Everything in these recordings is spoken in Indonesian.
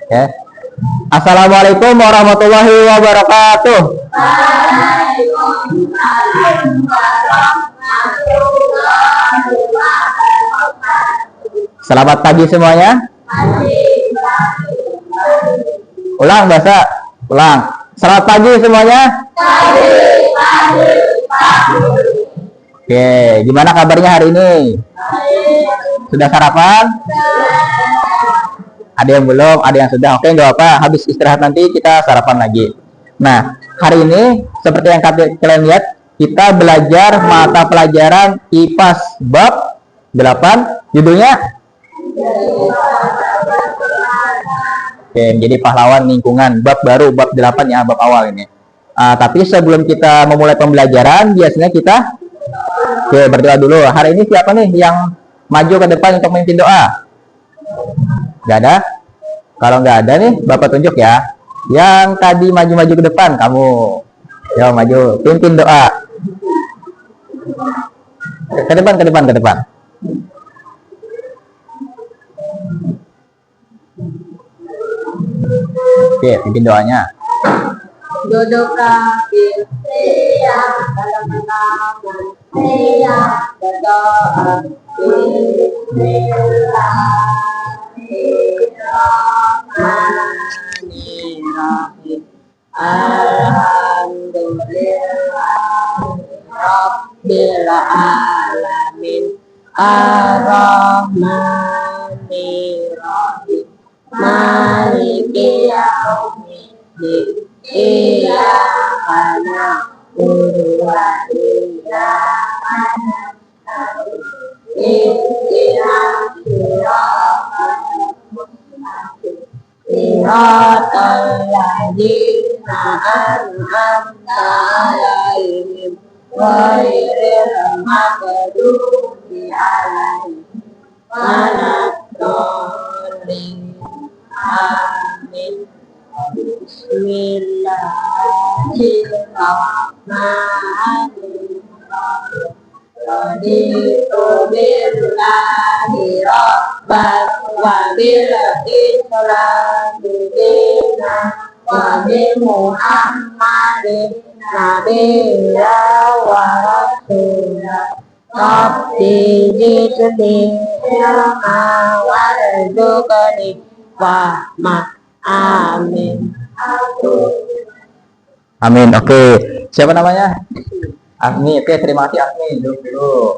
Ya. Assalamualaikum warahmatullahi wabarakatuh. Selamat pagi semuanya. Ulang bahasa. Ulang. Selamat pagi semuanya. Oke, gimana kabarnya hari ini? Sudah sarapan? Ada yang belum, ada yang sudah. Oke, nggak apa. Habis istirahat nanti kita sarapan lagi. Nah, hari ini seperti yang kalian lihat, kita belajar mata pelajaran IPAS bab 8. Judulnya jadi pahlawan lingkungan, bab baru, bab 8 ya, bab awal ini. Tapi sebelum kita memulai pembelajaran, biasanya kita berdoa dulu. Hari ini siapa nih yang maju ke depan untuk memimpin doa? Gak ada? Kalau nggak ada nih, Bapak tunjuk ya. Yang tadi maju-maju ke depan, kamu. Yo, maju, pimpin doa. Ke depan, ke depan, ke depan. Oke, pimpin doanya. Duduk kaki setia dalam menamun setia berdoa Bismillahirrahmanirrahim. Alhamdulillah Rabbil alamin Ar-Rahmanirrahim Maliki yaumiddin Iyyaka na'budu wa iyyaka nasta'in ihdinas siratal mustaqim siratal ladzina an'amta 'alaihim ghairil maghdubi 'alaihim waladdallin. Amin. Bismillahirrahmanirrahim. Raditu billahi rabban wa bil islami dinan wa bi Muhammadin nabiyyan wa rasulan. Rabbi zidni ilma warzuqni fahma. Amin. Amin. Oke. Siapa namanya? Asmi. Oke, terima kasih Asmi. Dulu.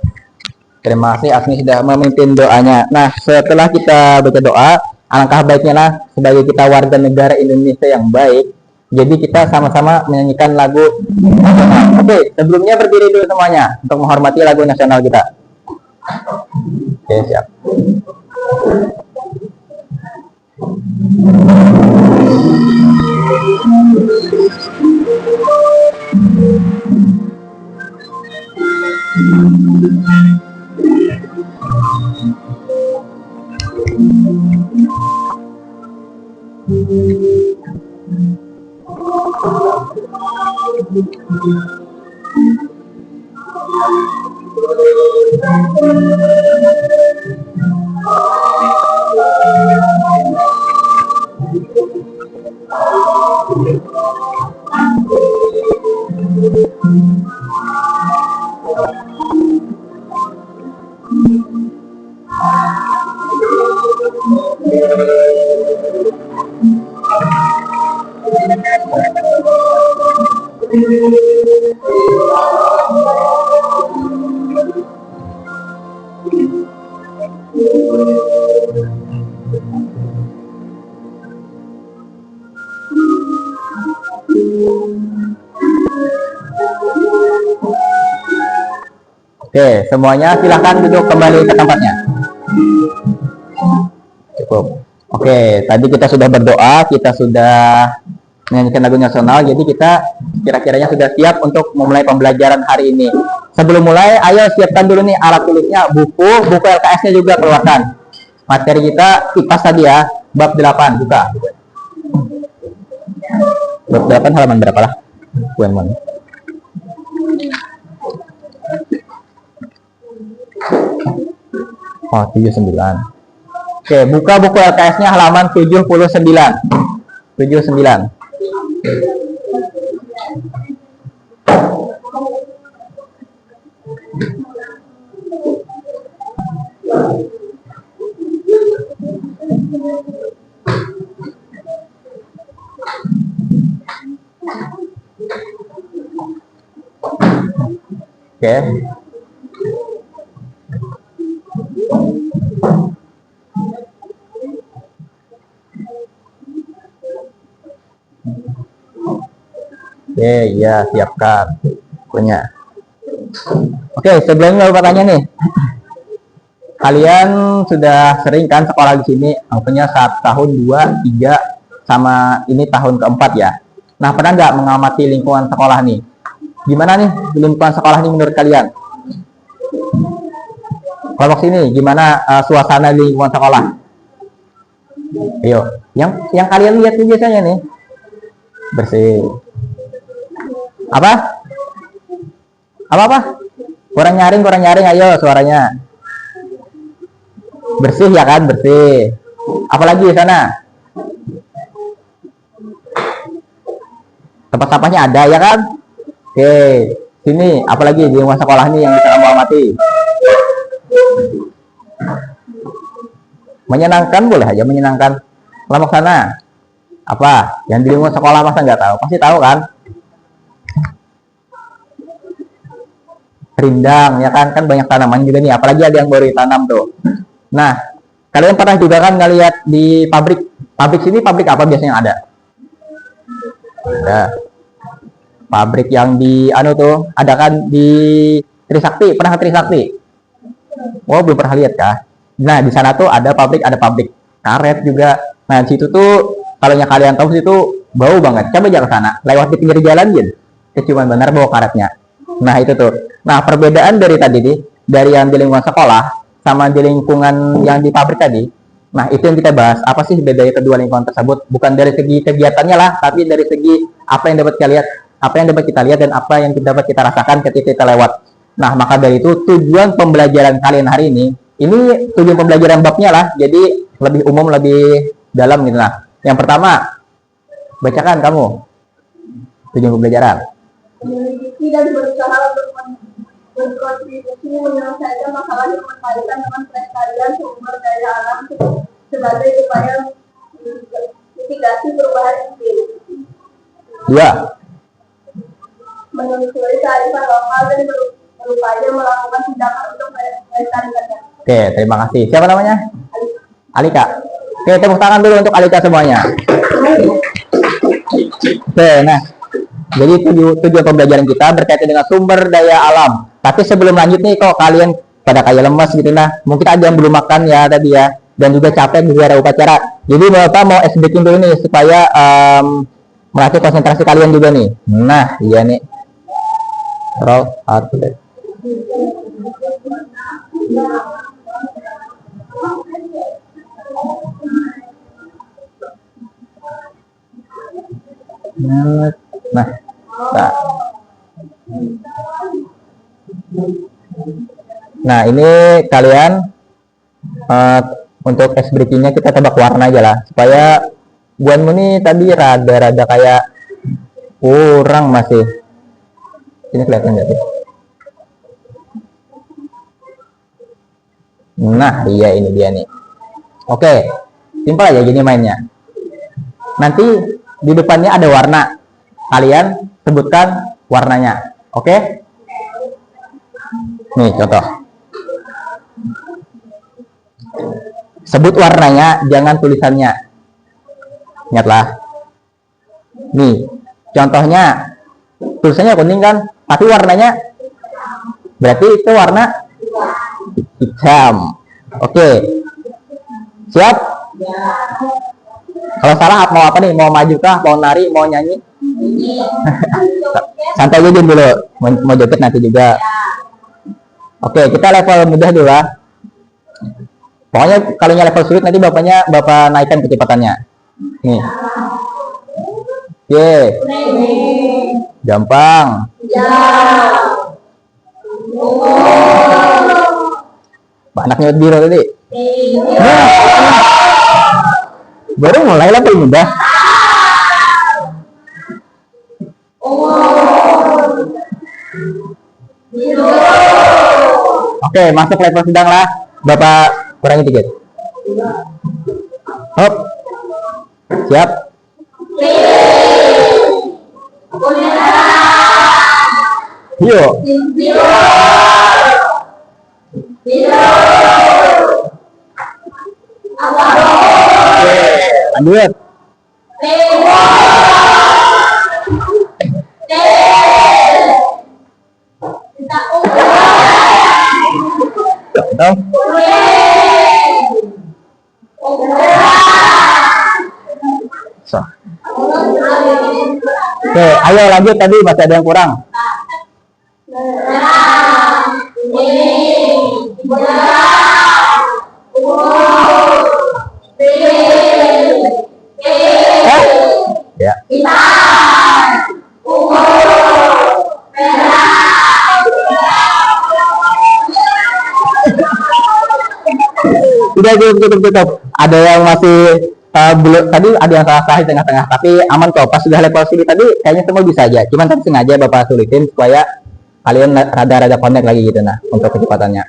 Terima kasih Asmi sudah memimpin doanya. Nah, setelah kita baca doa, alangkah baiknya lah sebagai kita warga negara Indonesia yang baik. Jadi kita sama-sama menyanyikan lagu nasional. Oke, sebelumnya berdiri dulu semuanya untuk menghormati lagu nasional kita. Oke, siap. Oke, semuanya silahkan duduk kembali ke tempatnya. Cukup. Oke, tadi kita sudah berdoa, kita sudah menyanyikan lagu nasional, jadi kita kira-kiranya sudah siap untuk memulai pembelajaran hari ini. Sebelum mulai, ayo siapkan dulu nih alat tulisnya, buku LKS-nya juga keluarkan. Materi kita IPAS tadi ya, bab 8, buka. Bab 8 halaman berapa lah? Halaman. Oh, 79. Oke, buka buku LKS-nya halaman 79. 79. Oke. Oke, ya siapkan punya. Oke, sebelumnya mau tanya nih. Kalian sudah sering kan sekolah di sini? Punya 1 tahun, 2, 3, sama ini tahun keempat ya. Nah, pernah nggak mengamati lingkungan sekolah nih? Gimana nih lingkungan sekolah ini menurut kalian? Kelompok sini, gimana suasana di lingkungan sekolah? Ayo, yang kalian lihat nih biasanya nih bersih. Apa? Kurang nyaring, ayo suaranya. Bersih ya kan, bersih. Apalagi di sana? Tempat sampahnya ada ya kan? Oke, sini apalagi di rumah sekolah ini yang bisa kamu amati? Menyenangkan, boleh aja menyenangkan. Kelompok sana apa? Yang di rumah sekolah masa nggak tahu? Pasti tahu kan? Rindang ya kan, banyak tanaman juga nih, apalagi ada yang baru ditanam tuh. Nah, kalian pernah juga kan ngeliat di pabrik sini, pabrik apa biasanya ada? Ada pabrik yang di tuh, ada kan di Trisakti, pernah ke Trisakti? Oh, belum pernah lihat kah? Nah, di sana tuh ada pabrik karet juga. Nah, di situ tuh kalau yang kalian tahu situ bau banget. Coba jangan ke sana, lewat di pinggir jalan gitu. Keciuman benar bau karetnya. Nah, itu tuh. Nah, perbedaan dari tadi nih, dari yang di lingkungan sekolah sama di lingkungan yang di pabrik tadi. Nah, itu yang kita bahas. Apa sih bedanya kedua lingkungan tersebut? Bukan dari segi kegiatannya lah, tapi dari segi apa yang dapat kita lihat, dan apa yang dapat kita rasakan ketika kita lewat. Nah, maka dari itu tujuan pembelajaran kalian hari ini tujuan pembelajaran babnya lah, jadi lebih umum, lebih dalam gitu. Nah, yang pertama, bacakan kamu tujuan pembelajaran. Meneliti dan berusaha untuk berkontribusi menyelesaikan masalah yang berkaitan dengan pelestarian sumber daya alam sebagai upaya mitigasi perubahan iklim. 2. Menelusuri kearifan lokal dan berupaya melakukan tindakan untuk melestarikannya. Oke, terima kasih. Siapa namanya? Alika. Oke, tepuk tangan dulu untuk Alika semuanya. Oke, nah, jadi tujuan pembelajaran kita berkaitan dengan sumber daya alam. Tapi sebelum lanjut nih, kok kalian pada kayak lemas gitu, nah, mungkin ada yang belum makan ya tadi ya, dan juga capek di luar upacara. Jadi Bapak mau breaking dulu nih supaya melatih konsentrasi kalian juga nih. Nah, iya nih. Roll out. Nah, ini kalian untuk ice breaking-nya kita tebak warna aja lah, supaya buanmu nih tadi rada-rada kayak kurang masih. Ini kelihatan nggak sih? Nah, iya ini dia nih. Oke, simpel aja gini mainnya. Nanti di depannya ada warna. Kalian sebutkan warnanya. Oke? Nih, contoh. Sebut warnanya, jangan tulisannya. Ingatlah. Nih, contohnya tulisannya kuning kan, tapi warnanya berarti itu warna hitam. Oke. Siap? Kalau salah mau apa nih? Mau maju kah? Mau nari? Mau nyanyi? Santai aja dulu. Mau joget nanti juga. Oke, kita level mudah dulu lah. Pokoknya kalau level sulit nanti Bapak naikkan kecepatannya. Nih. Oke. Gampang. Anaknya biru tadi. Nah, baru mulai lah paling mudah. Oke, masuk level sedang lah. Bapak kurangi dikit. Hop. Siap. Yuk. Lanjut. Dong. So. Oke, ayo lanjut, tadi masih ada yang kurang. Ya. Udah cukup. Ada yang masih belum, tadi ada yang salah di tengah-tengah, tapi aman kok. Pas sudah level sini tadi kayaknya semua bisa aja. Cuman tadi sengaja Bapak sulitin supaya kalian rada-rada connect lagi gitu nah untuk kecepatannya.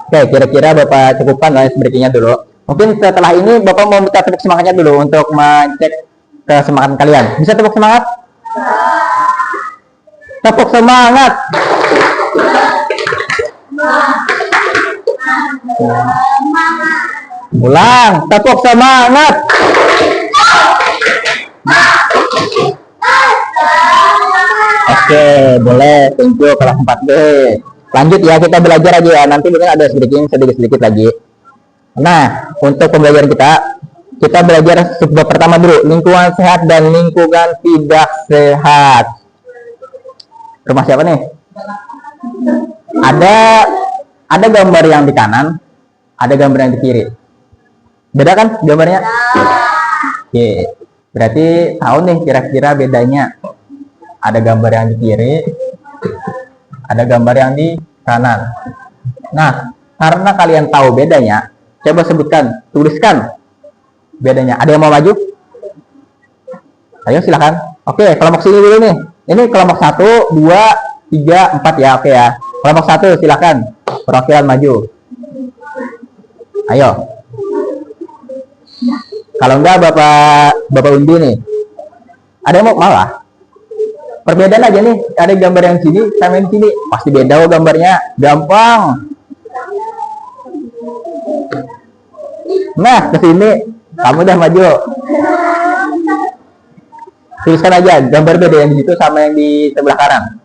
Oke, kira-kira Bapak cukupkan lah breakingnya dulu. Mungkin setelah ini Bapak mau minta tepuk semangatnya dulu untuk mengecek kesemangatan kalian. Bisa tepuk semangat? Tepuk semangat. Ulang, tepuk semangat. Oke, boleh. Thank you kelas 4B. Lanjut ya, kita belajar aja ya. Nanti mungkin ada sedikit-sedikit lagi. Nah, untuk pembelajaran kita belajar sebab pertama dulu, lingkungan sehat dan lingkungan tidak sehat. Rumah siapa nih? Ada gambar yang di kanan, ada gambar yang di kiri. Beda kan gambarnya? Oke, berarti tahu nih kira-kira bedanya. Ada gambar yang di kiri, ada gambar yang di kanan. Nah, karena kalian tahu bedanya, coba sebutkan, tuliskan bedanya. Ada yang mau maju? Ayo silakan. Oke, kelompok sini dulu nih. Ini kelompok 1, 2, 3, 4 ya. Oke ya. Kelompok 1 silakan. Perwakilan maju. Ayo. Kalau enggak Bapak Undi nih. Ada yang mau malah? Perbedaan aja nih. Ada gambar yang sini sama yang sini. Pasti beda gambarnya. Gampang. Nah, ke sini kamu udah maju. Tuliskan aja gambar beda yang di situ sama yang di sebelah kanan.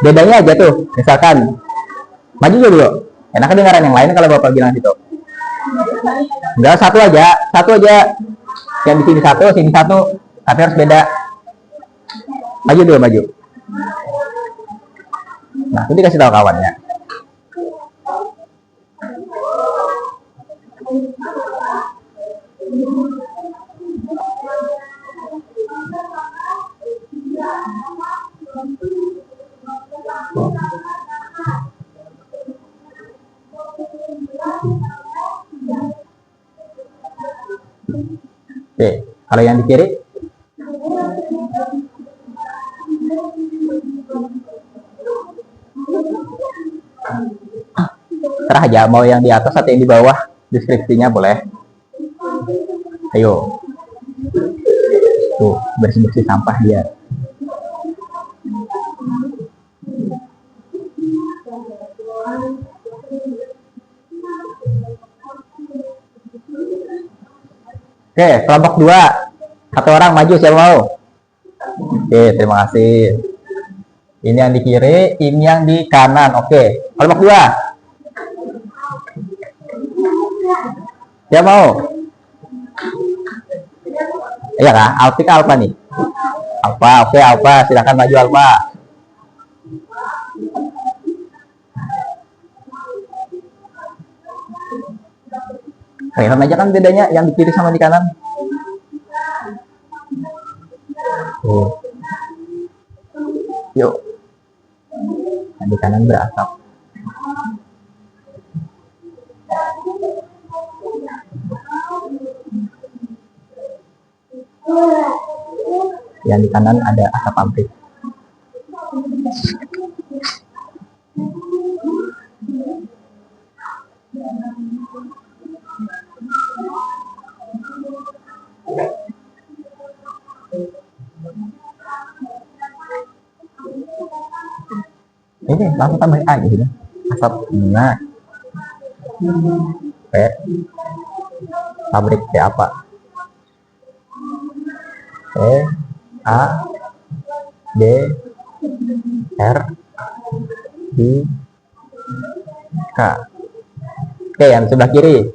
Bedanya aja tuh. Misalkan maju dulu. Enak dengaran yang lain kalau Bapak bilang situ. Enggak, satu aja. Yang di sini satu, tapi harus beda. Maju dulu, maju. Nah, ini kasih tahu kawannya. Oke, kalau yang di kiri? Terah aja, mau yang di atas atau yang di bawah, deskripsinya boleh. Ayo. Tuh, bersih-bersih sampah dia. Oke, kelompok 2. Satu orang maju, siapa mau? Oke, terima kasih. Ini yang di kiri, ini yang di kanan. Oke, kelompok 2. Siapa mau? Iya kah? Alpa nih. Alpa, oke Alpa, silakan maju Alpa. Kelihatan aja kan bedanya yang di kiri sama di kanan. Yuk. Yang di kanan berasap. Yang di kanan ada asap pabrik. Ini langsung tambah A gitu. Asap bunga. P. Pabrik P apa? P A D R I K. Oke, yang sebelah kiri.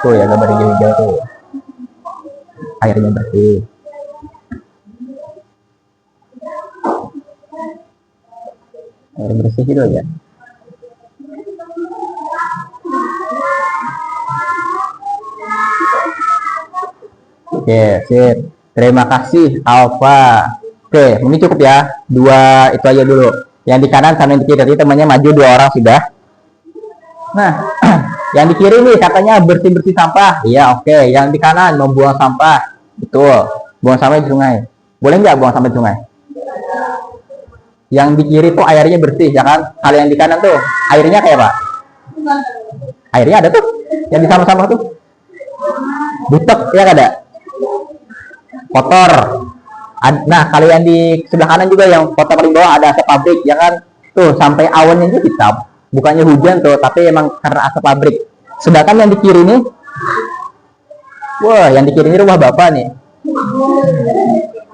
Tuh ya, gambar hijau-hijau tuh. Airnya bersih. Air bersih gitu ya. Oke, sip. Terima kasih, Alfa. Oke, ini cukup ya. Dua itu aja dulu. Yang di kanan sama yang di kiri. Tadi temannya maju 2 orang sudah. Nah, yang di kiri nih katanya bersih-bersih sampah. Iya, oke. Yang di kanan membuang sampah. Betul. Buang sampah di sungai. Boleh nggak buang sampah di sungai? Yang di kiri tuh airnya bersih, ya kan? Kalau yang di kanan tuh airnya kayak apa? Airnya ada tuh. Yang di sampah-sampah tuh. Butek, ya kan ada? Kotor. Nah, kalau yang di sebelah kanan juga yang kotor paling bawah ada asap pabrik, ya kan? Tuh, sampai awannya itu hitam. Bukannya hujan tuh, tapi emang karena asap pabrik. Sedangkan yang di kiri nih, wah, yang di kiri ini rumah bapak nih.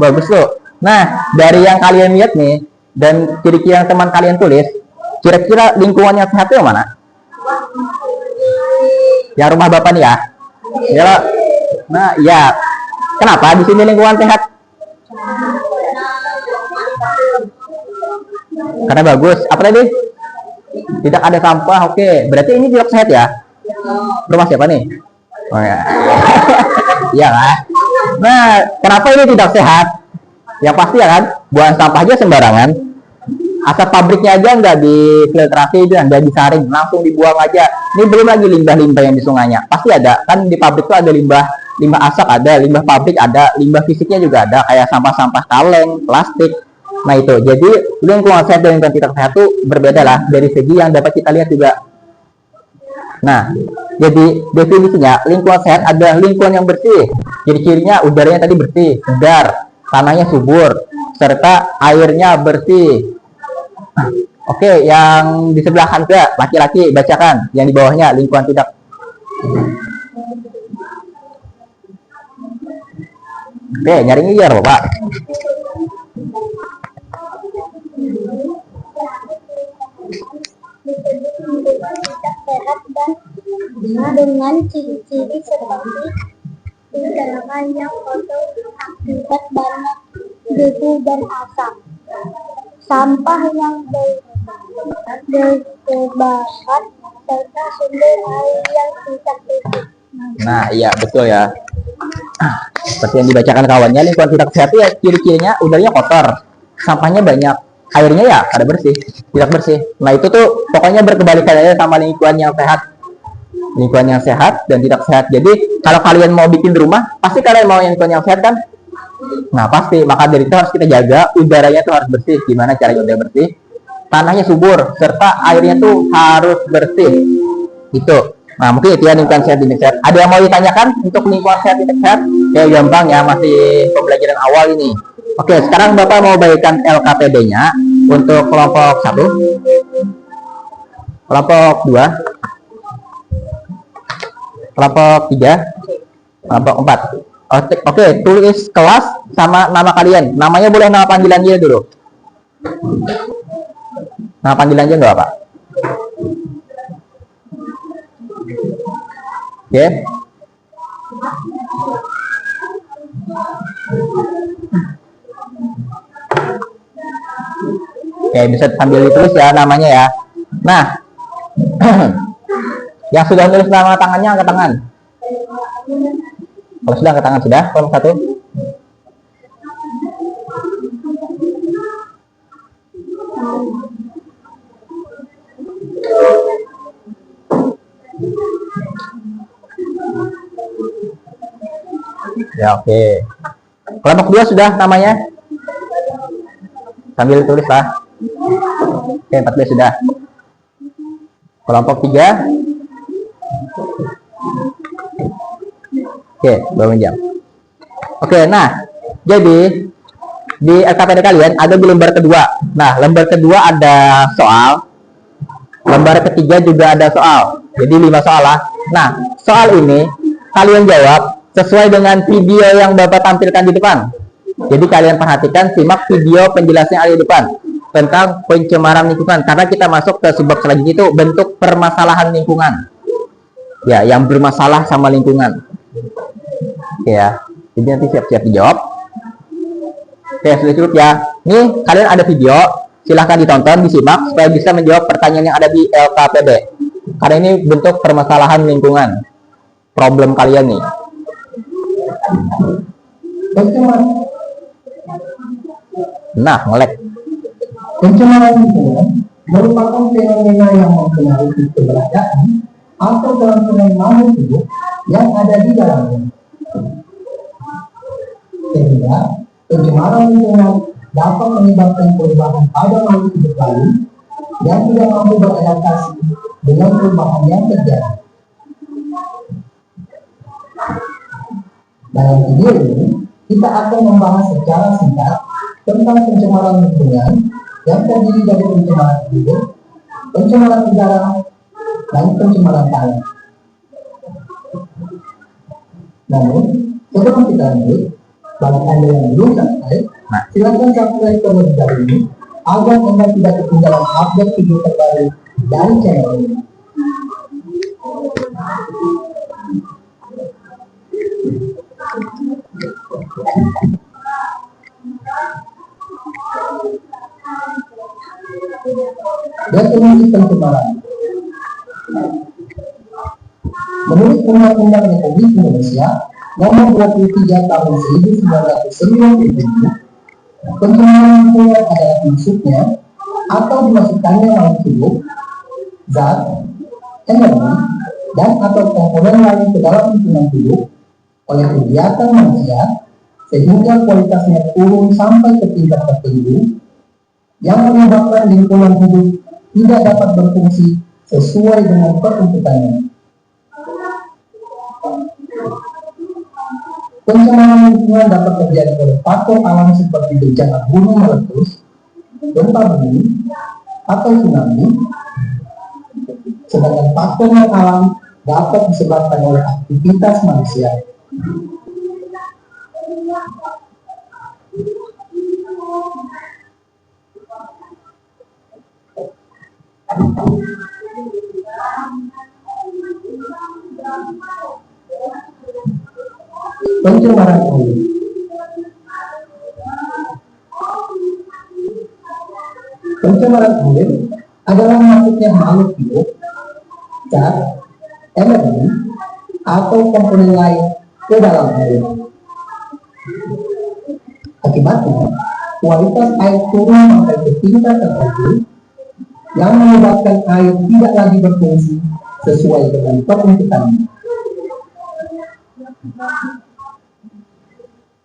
Bagus loh. Nah, dari yang kalian lihat nih, dan ciri-ciri yang teman kalian tulis, kira-kira lingkungannya sehat yang mana? Yang rumah bapak nih ya? Ya. Nah, ya. Kenapa di sini lingkungan sehat? Karena bagus. Apa tadi? Tidak ada sampah. Oke, berarti ini tidak sehat ya? Rumah siapa nih? Oh ya. Iya kan? Nah, kenapa ini tidak sehat? Yang pasti ya kan, buang sampah aja sembarangan. Asap pabriknya aja nggak difiltrasi, nggak disaring, langsung dibuang aja. Ini belum lagi limbah-limbah yang di sungainya. Pasti ada kan, di pabrik tuh ada limbah asap, ada limbah pabrik, ada limbah fisiknya juga ada, kayak sampah-sampah kaleng, plastik. Nah itu, jadi lingkungan sehat dan lingkungan tidak sehat itu berbeda lah dari segi yang dapat kita lihat juga. Nah, jadi definisinya lingkungan sehat adalah lingkungan yang bersih. Ciri-cirinya udaranya tadi bersih, segar, tanahnya subur, serta airnya bersih. Oke, yang di sebelah kanan laki-laki bacakan, yang di bawahnya lingkungan tidak. Oke, nyaring liar Bapak. Sehat dan dengan ciri-ciri seperti kedalaman yang kotor akibat banyak debu dan asap, sampah yang bertebaran, serta sumber air yang tidak cukup. Nah, iya betul ya. Seperti yang dibacakan kawannya, lingkungan tidak sehat ya ciri-cirinya udaranya kotor, sampahnya banyak, airnya ya kada bersih, tidak bersih. Nah itu tuh pokoknya berkebalikan aja sama lingkungan yang sehat. Lingkungan yang sehat dan tidak sehat. Jadi kalau kalian mau bikin rumah, pasti kalian mau yang lingkungan yang sehat kan? Nah pasti, maka dari itu harus kita jaga udaranya tuh harus bersih. Gimana caranya udara bersih? Tanahnya subur, serta airnya tuh harus bersih. Itu. Nah mungkin itu ya lingkungan sehat dan tidak sehat. Ada yang mau ditanyakan untuk lingkungan sehat dan tidak sehat? Ya gampang ya, masih pembelajaran awal ini. Oke, sekarang Bapak mau bagikan LKPD-nya untuk kelompok 1, kelompok 2, kelompok 3, kelompok 4. Oke, tulis kelas sama nama kalian. Namanya boleh nama panggilan dia dulu. Nama panggilan aja nggak apa? Oke. Oke, bisa sambil ditulis ya namanya ya. Nah, yang sudah nulis nama tangannya angkat tangan. Kalau sudah angkat tangan sudah, kelompok 1. Ya, oke. Kelompok 2 sudah namanya? Sambil tulis lah. Oke, 14 sudah. Kelompok 3. Oke, bangun jam. Oke, nah, jadi di LKPD kalian ada di lembar kedua. Nah, lembar kedua ada soal. Lembar ketiga juga ada soal. Jadi 5 soal lah. Nah, soal ini kalian jawab sesuai dengan video yang Bapak tampilkan di depan. Jadi kalian perhatikan, simak video penjelasan yang ada di depan tentang pencemaran lingkungan. Karena kita masuk ke subbab selanjutnya itu bentuk permasalahan lingkungan. Ya, yang bermasalah sama lingkungan. Oke ya. Jadi nanti siap-siap dijawab. Oke, sudah cukup ya. Nih, kalian ada video. Silahkan ditonton, disimak supaya bisa menjawab pertanyaan yang ada di LKPD. Karena ini bentuk permasalahan lingkungan. Problem kalian nih. Nah, ngelek. Pencemaran lingkungan merupakan fenomena yang mempengaruhi keberadaan atau kelangsungan makhluk hidup yang ada di dalamnya. Sehingga pencemaran lingkungan dapat menyebabkan perubahan pada makhluk hidup lain yang tidak mampu beradaptasi dengan perubahan yang terjadi. Dalam video ini, kita akan membahas secara singkat tentang pencemaran lingkungan yang terdiri dari pencemaran hidup, pencemaran udara, dan pencemaran tanah. Namun, sebelum kita lanjut, bagi Anda yang belum subscribe, silakan subscribe terlebih dahulu agar Anda tidak ketinggalan update video terbaru dari channel ini. Definisi pencemaran. Menurut Undang-Undang Republik Indonesia Nomor 23 Tahun 1997, pencemaran lingkungan adalah masuknya atau dimasukkannya makhluk hidup, zat, energi, dan atau komponen lain ke dalam lingkungan hidup oleh kegiatan manusia sehingga kualitasnya turun sampai ke tingkat tertentu yang menyebabkan lingkungan hidup tidak dapat berfungsi sesuai dengan peruntukannya. Pencemaran lingkungan dapat terjadi oleh faktor alam seperti bencana gunung meletus, gempa bumi, atau tsunami, sedangkan faktor non alam dapat disebabkan oleh aktivitas manusia. Pencemaran air. Pencemaran air adalah masuknya makhluk hidup, zat, energi, atau komponen lain ke dalam air. Akibatnya, kualitas air turun sampai ke tingkat tertentu yang menyebabkan air tidak lagi berfungsi sesuai dengan peruntukannya.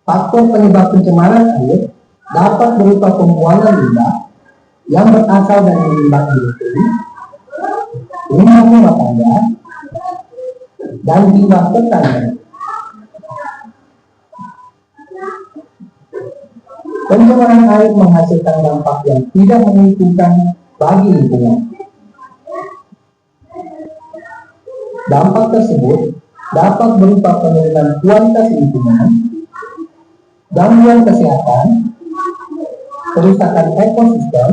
Faktor penyebab pencemaran air dapat berupa pembuangan limbah yang berasal dari limbah industri, limbah rumah tangga, dan limbah pertanian. Pencemaran air menghasilkan dampak yang tidak menguntungkan bagi lingkungan. Dampak tersebut dapat berupa penurunan kualitas lingkungan, gangguan kesehatan, kerusakan ekosistem,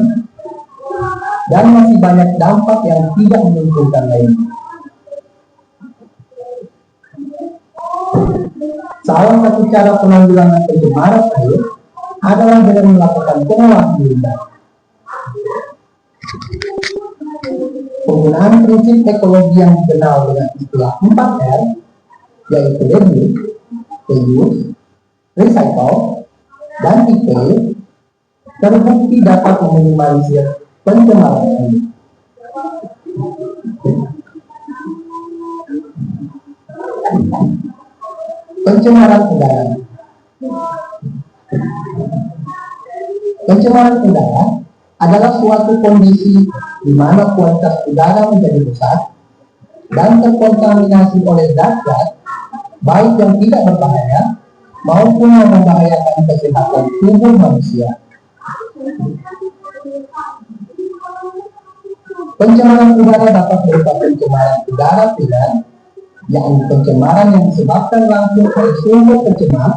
dan masih banyak dampak yang tidak menguntungkan lainnya. Salah satu cara penanggulangan pencemaran air adalah dengan melakukan pengolahan limbah. Penggunaan prinsip ekologi yang dikenal dengan istilah 4R, yaitu reduce, reuse, recycle, dan repair, terbukti dapat meminimalisir pencemaran air. Pencemaran udara. Pencemaran udara adalah suatu kondisi di mana kualitas udara menjadi rusak dan terkontaminasi oleh zat-zat baik yang tidak berbahaya maupun yang membahayakan kesehatan tubuh manusia. Pencemaran udara dapat berupa pencemaran udara primer, yakni pencemaran yang disebabkan langsung oleh sumber pencemar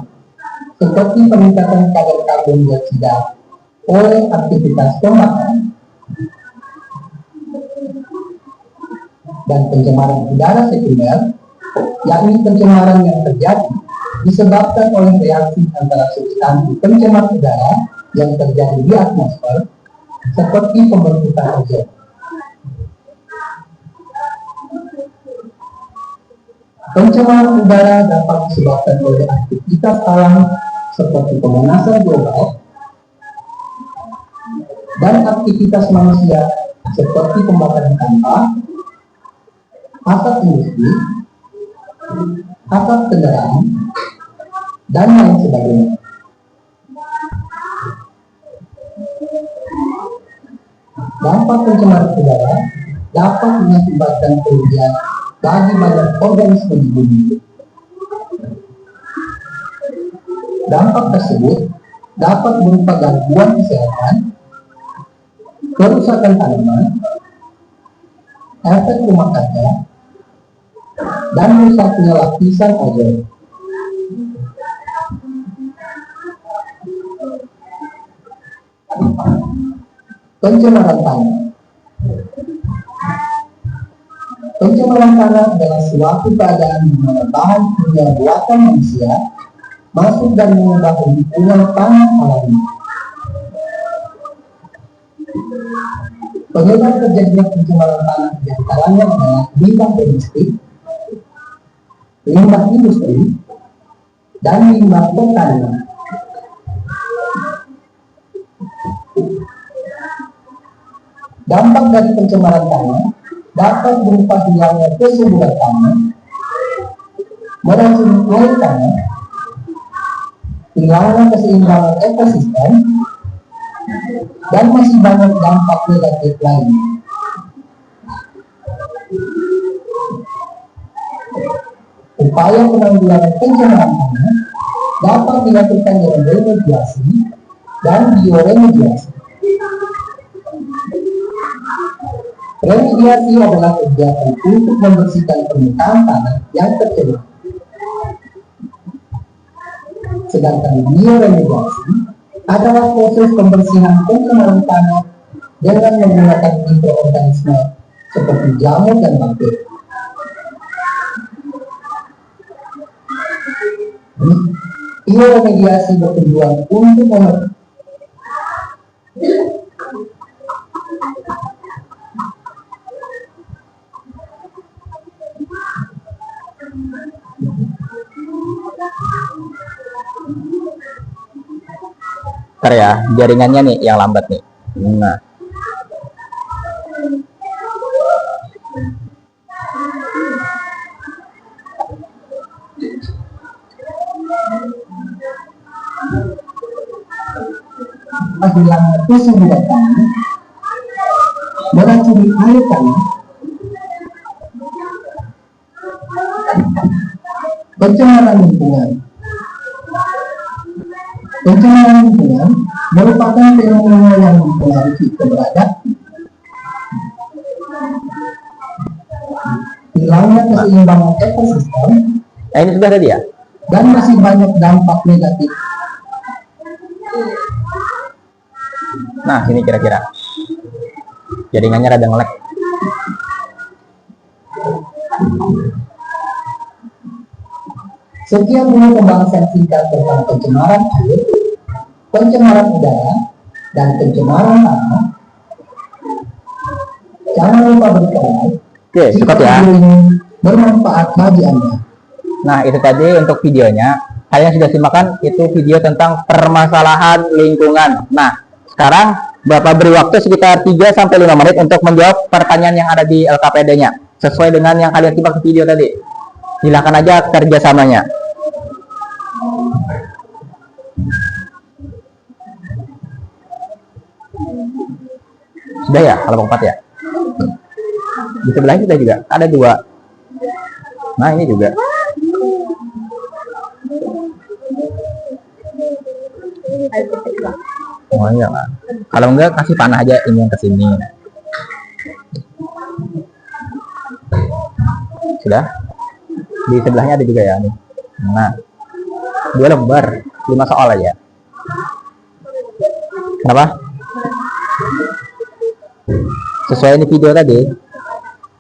seperti peningkatan kadar karbon dioksida oleh aktivitas pembakaran, dan pencemaran udara sekunder, yakni pencemaran yang terjadi disebabkan oleh reaksi antara substansi pencemar udara yang terjadi di atmosfer seperti pembentukan ozon. Pencemaran udara dapat disebabkan oleh aktivitas alam seperti pemanasan global dan aktivitas manusia seperti pembakaran sampah, asap industri, asap kendaraan, dan lain sebagainya. Dampak pencemaran udara dapat mengakibatkan kerugian bagi banyak organisme di bumi. Dampak tersebut dapat berupa gangguan kesehatan, kerusakan tanaman, efek rumah kaca, dan rusaknya lapisan ozon. Pencemaran tanah. Pencemaran tanah adalah suatu keadaan di mana bahan kimia buatan manusia masuk dan mengubah lingkungan tanah alami. Penyebab terjadinya pencemaran tanah diantaranya adalah limbah domestik, limbah industri, dan limbah pertanian. Dampak dari pencemaran tanah dapat berupa hilangnya kesuburan tanah, meracuni air tanah, hilangnya keseimbangan ekosistem, dan masih banyak dampak negatif lainnya. Upaya penanggulangan pencemaran tanah dapat dilakukan dengan remediasi dan bioremediasi. Remediasi adalah kegiatan untuk membersihkan permukaan tanah yang tercemar. Sedangkan bioremediasi adalah proses pembersihan pencemaran tanah dengan menggunakan mikroorganisme seperti jamur dan bakteri. Bioremediasi bertujuan untuk Ntar ya, jaringannya nih yang lambat nih. Nah, hilangnya kesuburan tanah, meracuni air tanah, pencemaran lingkungan. Pencemaran lingkungan merupakan fenomena yang mempengaruhi keberadaan, hilangnya keseimbangan ekosistem, ini sudah tadi ya? dan masih banyak dampak negatif. Nah, sini kira-kira jaringannya rada nge-lag. Sekian dulu pembahasan singkat tentang pencemaran air, pencemaran udara, dan pencemaran tanah. Jangan lupa berlangganan. Oke, cukup ya. Video ini bermanfaat bagi Anda. Nah, itu tadi untuk videonya. Kalian sudah simakkan itu video tentang permasalahan lingkungan. Nah, sekarang Bapak beri waktu sekitar 3-5 menit untuk menjawab pertanyaan yang ada di LKPD-nya sesuai dengan yang kalian simak di video tadi. Silakan aja kerjasamanya. Sudah ya, kelompok 4 ya. Di sebelahnya sudah juga ada 2. Nah, ini juga. Oh iya lah. Kalau enggak kasih panah aja ini yang ke sini. Sudah. Di sebelahnya ada juga ya nih. Nah, 2 lembar, 5 soal aja. Kenapa? Sesuai ini video tadi.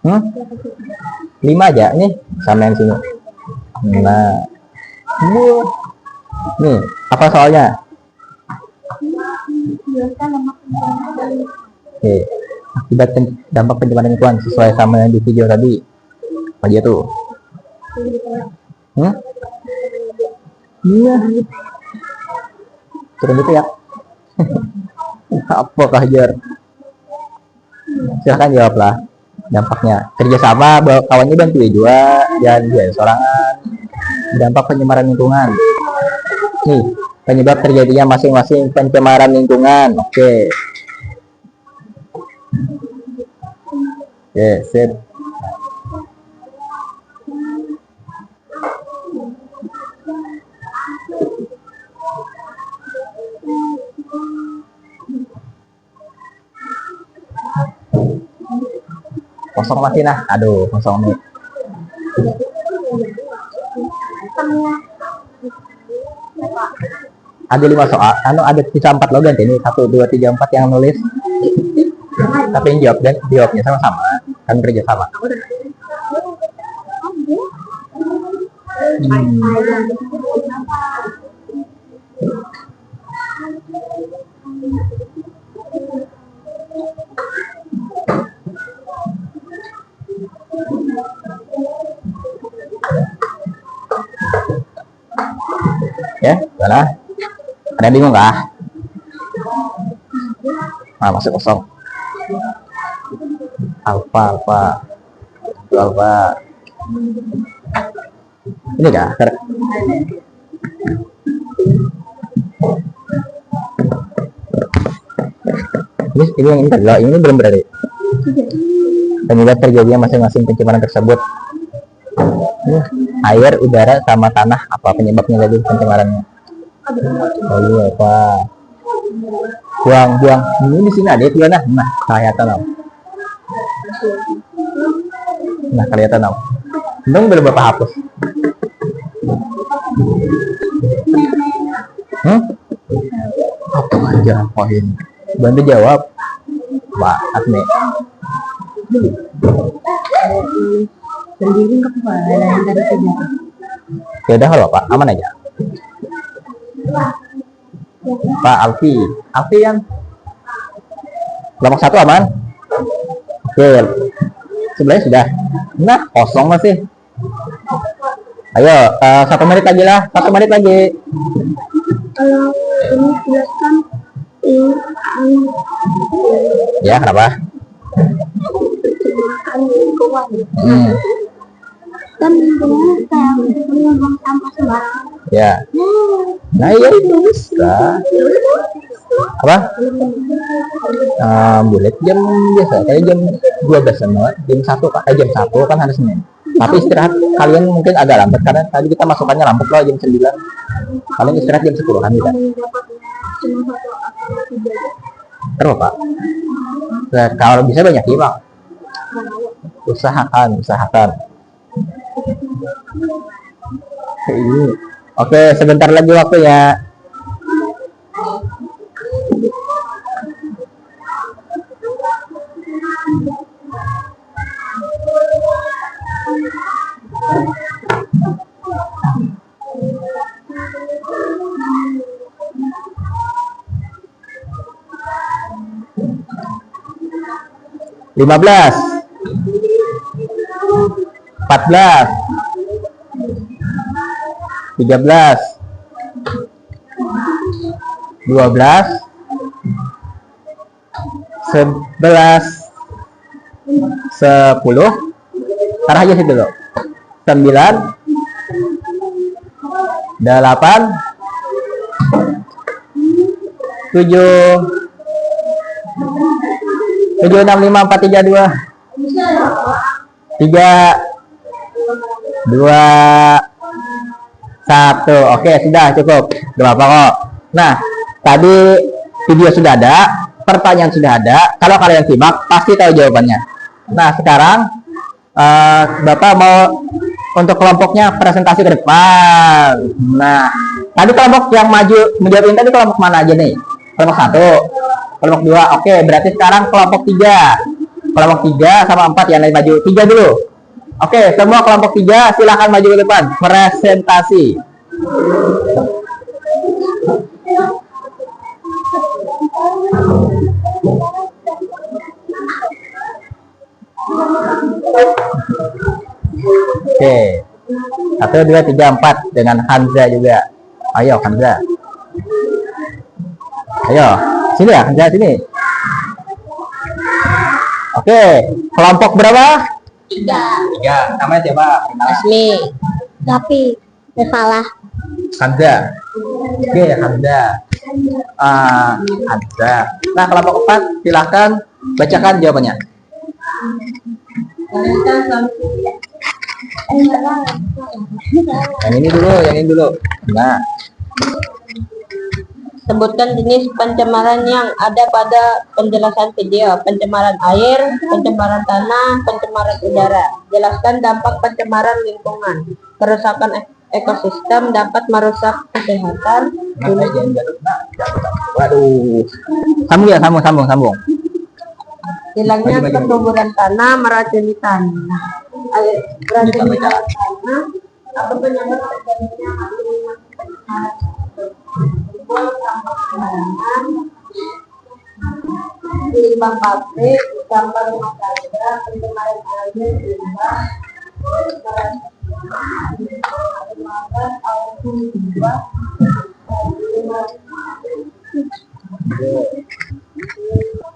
5 aja nih sama yang sini. Nah. Nih, apa soalnya? Oke. Akibat dampak pencemaran lingkungan sesuai sama yang di video tadi. Apa aja tuh? Iya. Turun gitu ya. Apakah Jar? Silahkan jawablah dampaknya. Kerjasama, kawannya bantu juga, dan dia sorangan. Dampak pencemaran lingkungan. Nih, penyebab terjadinya masing-masing pencemaran lingkungan. Oke. Oke, sip. Kosong masih nah, aduh kosong nih. Ada 5 soal, ada sisa 4 logan ini 1, 2, 3, 4 yang nulis. Tapi yang jawab dan jawabnya sama-sama, kan kerja sama. Ya, mana? Ada bingung kah? Nah, masuk kosong. Alfa. Ini kah? Ini yang integral, ini belum berarti. Penyebab terjadinya masing-masing pencemaran tersebut. Air, udara, sama tanah. Apa penyebabnya tadi pencemarannya? Oh iya apa? Buang. Ini di sini ada itu nah. Nah, kelihatan loh. Nah, kelihatan loh. Untung belum bapak hapus. Apa aja poin? Bantu jawab, Pak Adme. Sendiri ke kepala yang tadi kerja. Ya udah kalau Pak, aman aja. Pak Alfi yang kelompok 1 aman. Oke, sebelahnya sudah. Nah, kosong masih. Ayo, 1 menit lagi lah. 1 menit lagi. Kalau ini jelaskan Ya, kenapa? pencemaran lingkungan. Dan lingkungan membuang sampah sembarangan. Ya. Nah, iya itu bisa. Apa? Boleh jam biasa. Kayak jam 12 semua. Jam 1 Pak. Jam 1 kan hari Senin. Tapi istirahat kalian mungkin agak lambat karena tadi kita masukannya lambat loh jam 9. Kalian istirahat jam 10 kan kita. Terus Pak. Nah, kalau bisa banyak ya Pak. Usahakan. Ini. Oke, sebentar lagi waktunya. Lima belas, 14, 13, 12, 11, 10. Taruh aja situ dulu. 9, 8, 7, 6, 7, 6, 5, 4, 3, 2. 3, 2, 1. Oke, sudah cukup. Gak apa-apa kok. Nah, tadi video sudah ada, pertanyaan sudah ada. Kalau kalian simak, pasti tahu jawabannya. Nah, sekarang Bapak mau untuk kelompoknya presentasi ke depan. Nah, tadi kelompok yang maju menjawab ini tadi kelompok mana aja nih? Kelompok 1, kelompok 2. Oke, berarti sekarang kelompok 3. Kelompok 3 sama 4 yang lain maju. 3 dulu. Oke, semua kelompok 3 silahkan maju ke depan. Presentasi. Oke. 1, 2, 3, 4 dengan Hanza juga. Ayo Hanza. Ayo, sini ya, Hanza sini. Oke, kelompok berapa? 3. Namanya siapa? Asmi, Dapi, Salah. Hanza. Oke, Hanza. Hanza. Nah, kelompok 4 silahkan bacakan jawabannya. Yang ini dulu. Nah, Sebutkan jenis pencemaran yang ada pada penjelasan video. Pencemaran air, pencemaran tanah, pencemaran udara. Jelaskan dampak pencemaran lingkungan. Kerusakan ekosistem dapat merusak kesehatan. waduh. Sambung ya, sambung. Hilangnya kesuburan tanah meracuni tanah. Meracuni tanah atau penyebab terjadinya limbah pabrik, sampah rumah tangga, pencemaran air, limbah,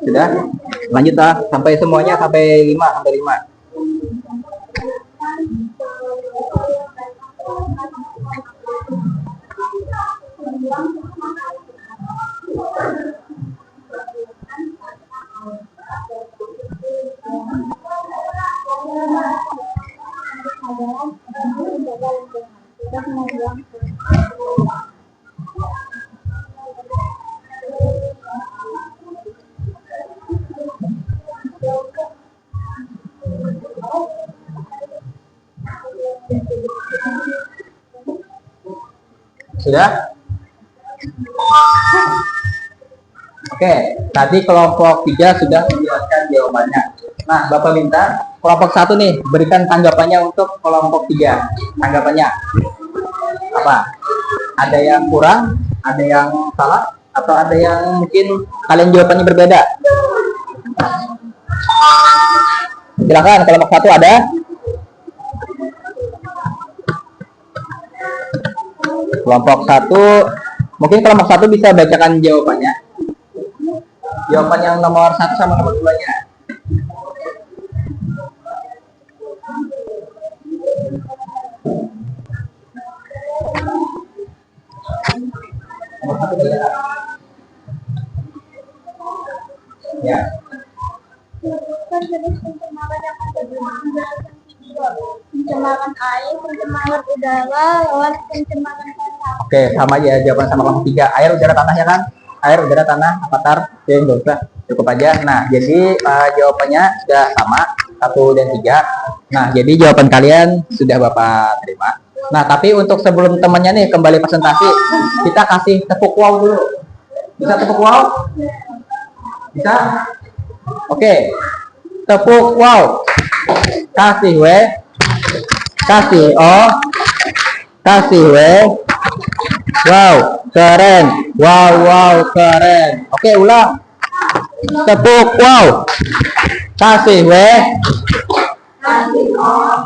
Sudah? Lanjut sampai semuanya sampai 5. Sudah? Oke, tadi kelompok 3 sudah menjelaskan jawabannya. Nah, Bapak minta kelompok 1 nih berikan tanggapannya untuk kelompok 3. Tanggapannya apa? Ada yang kurang, ada yang salah, atau ada yang mungkin kalian jawabannya berbeda? Silakan, kelompok 1 ada? Kelompok 1, mungkin kelompok 1 bisa bacakan jawabannya. Jawaban yang nomor 1 sama nomor 2-nya. Nomor 1 bagaimana? Ya. pencemaran air, pencemaran udara, lewat pencemaran tanah. Oke, sama aja jawaban sama kelompok 3. Air, udara, tanah ya kan? Air, udara, tanah, avatar. Oke, enggak usah. Cukup aja. Nah, jadi jawabannya sudah sama 1 dan 3. Nah, jadi jawaban kalian sudah Bapak terima. Nah, tapi untuk sebelum temannya nih kembali presentasi, kita kasih tepuk wow dulu. Bisa tepuk wow? Bisa? Oke. Tepuk wow. Kasih we. Kasih oh. Kasih we. Wow, keren. Wow, keren. Oke, ulang. Tepuk wow. Kasih we. Kasih oh.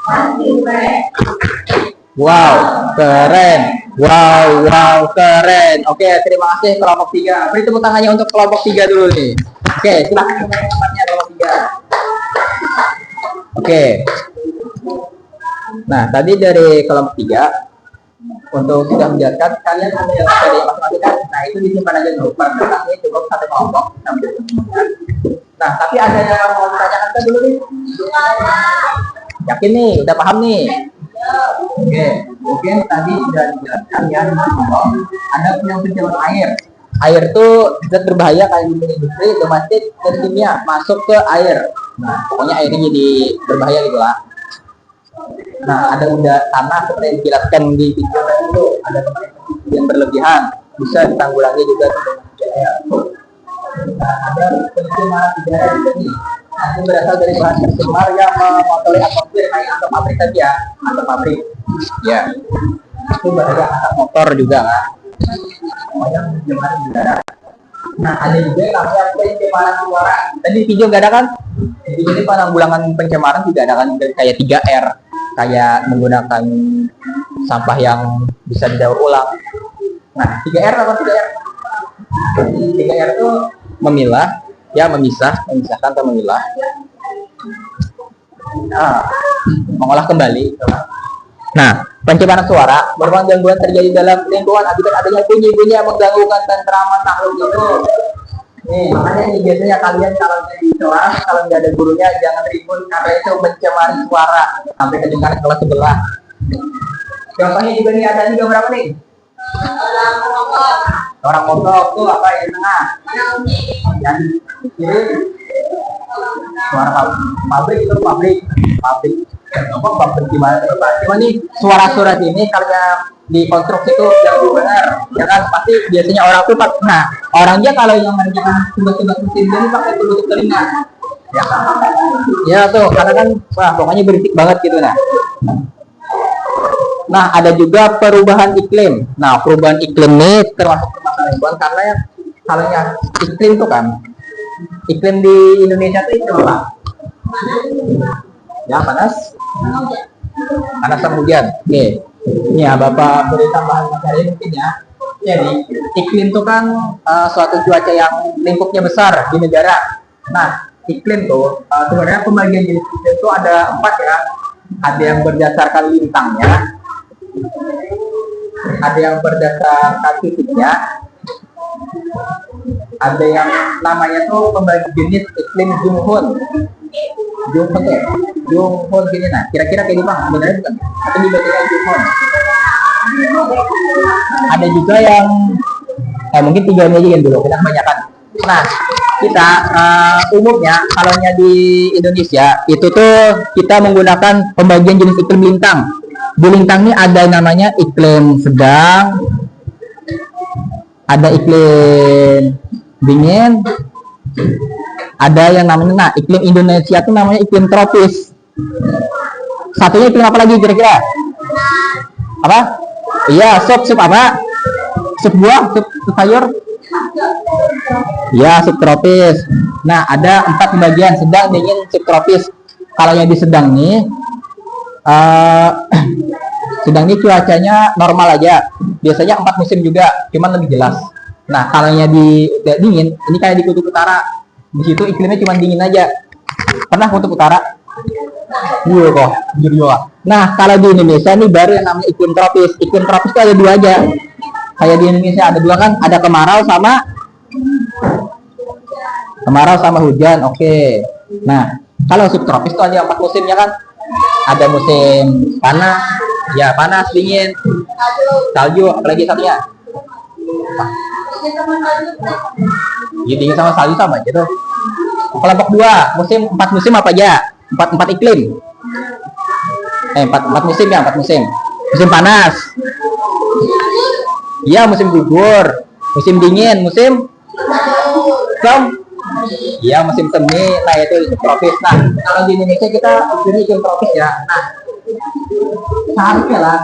Kasih we. Wow, keren. Wow, keren. Oke, terima kasih kelompok 3. Beri tepuk tangannya untuk kelompok 3 dulu nih. Oke, silakan kembali tempatnya kelompok 3. Oke. Nah, tadi dari kelompok 3 untuk sudah menjelaskan kalian ada yang dari matematika. Nah, itu disimpan aja dulu. Presentasinya cukup 1 kelompok sampai Nah, tapi ada yang mau ditanyakan kan dulu nih? Yakin nih, udah paham nih? Oke, mungkin tadi sudah dijelaskan ya, ada yang pencemaran air. Air itu zat berbahaya kayak di industri, domestik, dan kimia masuk ke air. Nah, pokoknya airnya jadi berbahaya gitu lah. Nah, ada udah tanah seperti yang dijelaskan di video tadi itu, ada tempat yang berlebihan, bisa ditanggulangi juga dengan air. Nah, ada pencemaran udara juga nih. Itu berasal dari bahan tercemar yang mengotori atmosfer kayak asap pabrik tadi ya, asap pabrik. Ya, itu bahaya asap motor juga kan. Pokoknya pencemaran udara. Nah, ada juga yang namanya pencemaran suara. Tadi video nggak ada kan? Di sini penanggulangan pencemaran juga ada kan, kayak 3R, kayak menggunakan sampah yang bisa didaur ulang. Nah, 3R apa 3R? 3R itu memilah, ya memisahkan atau memilah. Nah, mengolah kembali. Nah, pencemaran suara merupakan gangguan terjadi dalam lingkungan akibat adanya bunyi-bunyi yang mengganggu ketentraman makhluk itu. Nih, makanya ini biasanya kalian kalau jadi kelas, kalau nggak ada gurunya jangan ribut karena itu mencemari suara sampai kedengaran kelas sebelah. Contohnya juga nih, ada juga berapa nih? Orang motor tuh apa yang di tengah? Yang kiri suara pabrik itu pabrik. Apa pabrik gimana? Cuma nih suara-suara ini karena di konstruksi itu jauh benar, ya kan? Pasti biasanya orang tuh nah orangnya kalau yang mengerjakan tugas-tugas mesin ini pakai penutup telinga, ya kan? Ya tuh karena kan wah pokoknya berisik banget gitu nah. Nah, ada juga perubahan iklim. Nah, perubahan iklim ini termasuk permasalahan lingkungan karena kalau yang iklim itu kan, iklim di Indonesia itu iklim apa? Ya, panas sama hujan. Oke. Ini ya, Bapak beri tambahan materi mungkin ya. Jadi, iklim itu kan suatu cuaca yang lingkupnya besar di negara. Nah, iklim tuh sebenarnya pembagian jenis iklim itu ada 4 ya. Ada yang berdasarkan lintangnya, ada yang berdasarkan titiknya, ada yang namanya tuh pembagi jenis iklim Junghun ya, Junghun gini. Nah, kira-kira kayak gimana? Benar bukan? Atau dibacanya Junghun? Ada juga yang mungkin 3 ini aja yang dulu kita kebanyakan. Nah, kita umumnya kalau di Indonesia itu tuh kita menggunakan pembagian jenis iklim lintang. Di lintang ini ada namanya iklim sedang, ada iklim dingin, ada yang namanya iklim Indonesia itu namanya iklim tropis. Satunya iklim apa lagi kira-kira? Apa? Iya, sup apa? Sup buah, sup sayur? Ya, subtropis. Nah, ada 4 pembagian, sedang, dingin, subtropis. Kalau yang di sedang nih sedang ini cuacanya normal aja. Biasanya 4 musim juga, cuman lebih jelas. Nah, kalau yang di dingin, ini kayak di kutub utara. Di situ iklimnya cuma dingin aja. Pernah kutub utara? Iya kok, jujur. Nah, kalau di Indonesia ini baru yang namanya iklim tropis. Iklim tropis itu ada 2 aja. Kayak di Indonesia ada 2 kan, ada kemarau sama hujan. Oke. Nah, kalau subtropis itu ada 4 musim ya kan? Ada musim panas, ya panas, dingin, salju, apalagi satunya. Ya, dingin sama salju sama gitu. Kelompok 2, 4 musim apa aja? 4 iklim. 4 musim ya, 4 musim. Musim panas. Iya, musim gugur. Musim dingin, musim iya, musim semi. Nah, itu tropis. Nah, kalau di Indonesia kita pilih iklim tropis ya. Nah, seharusnya lah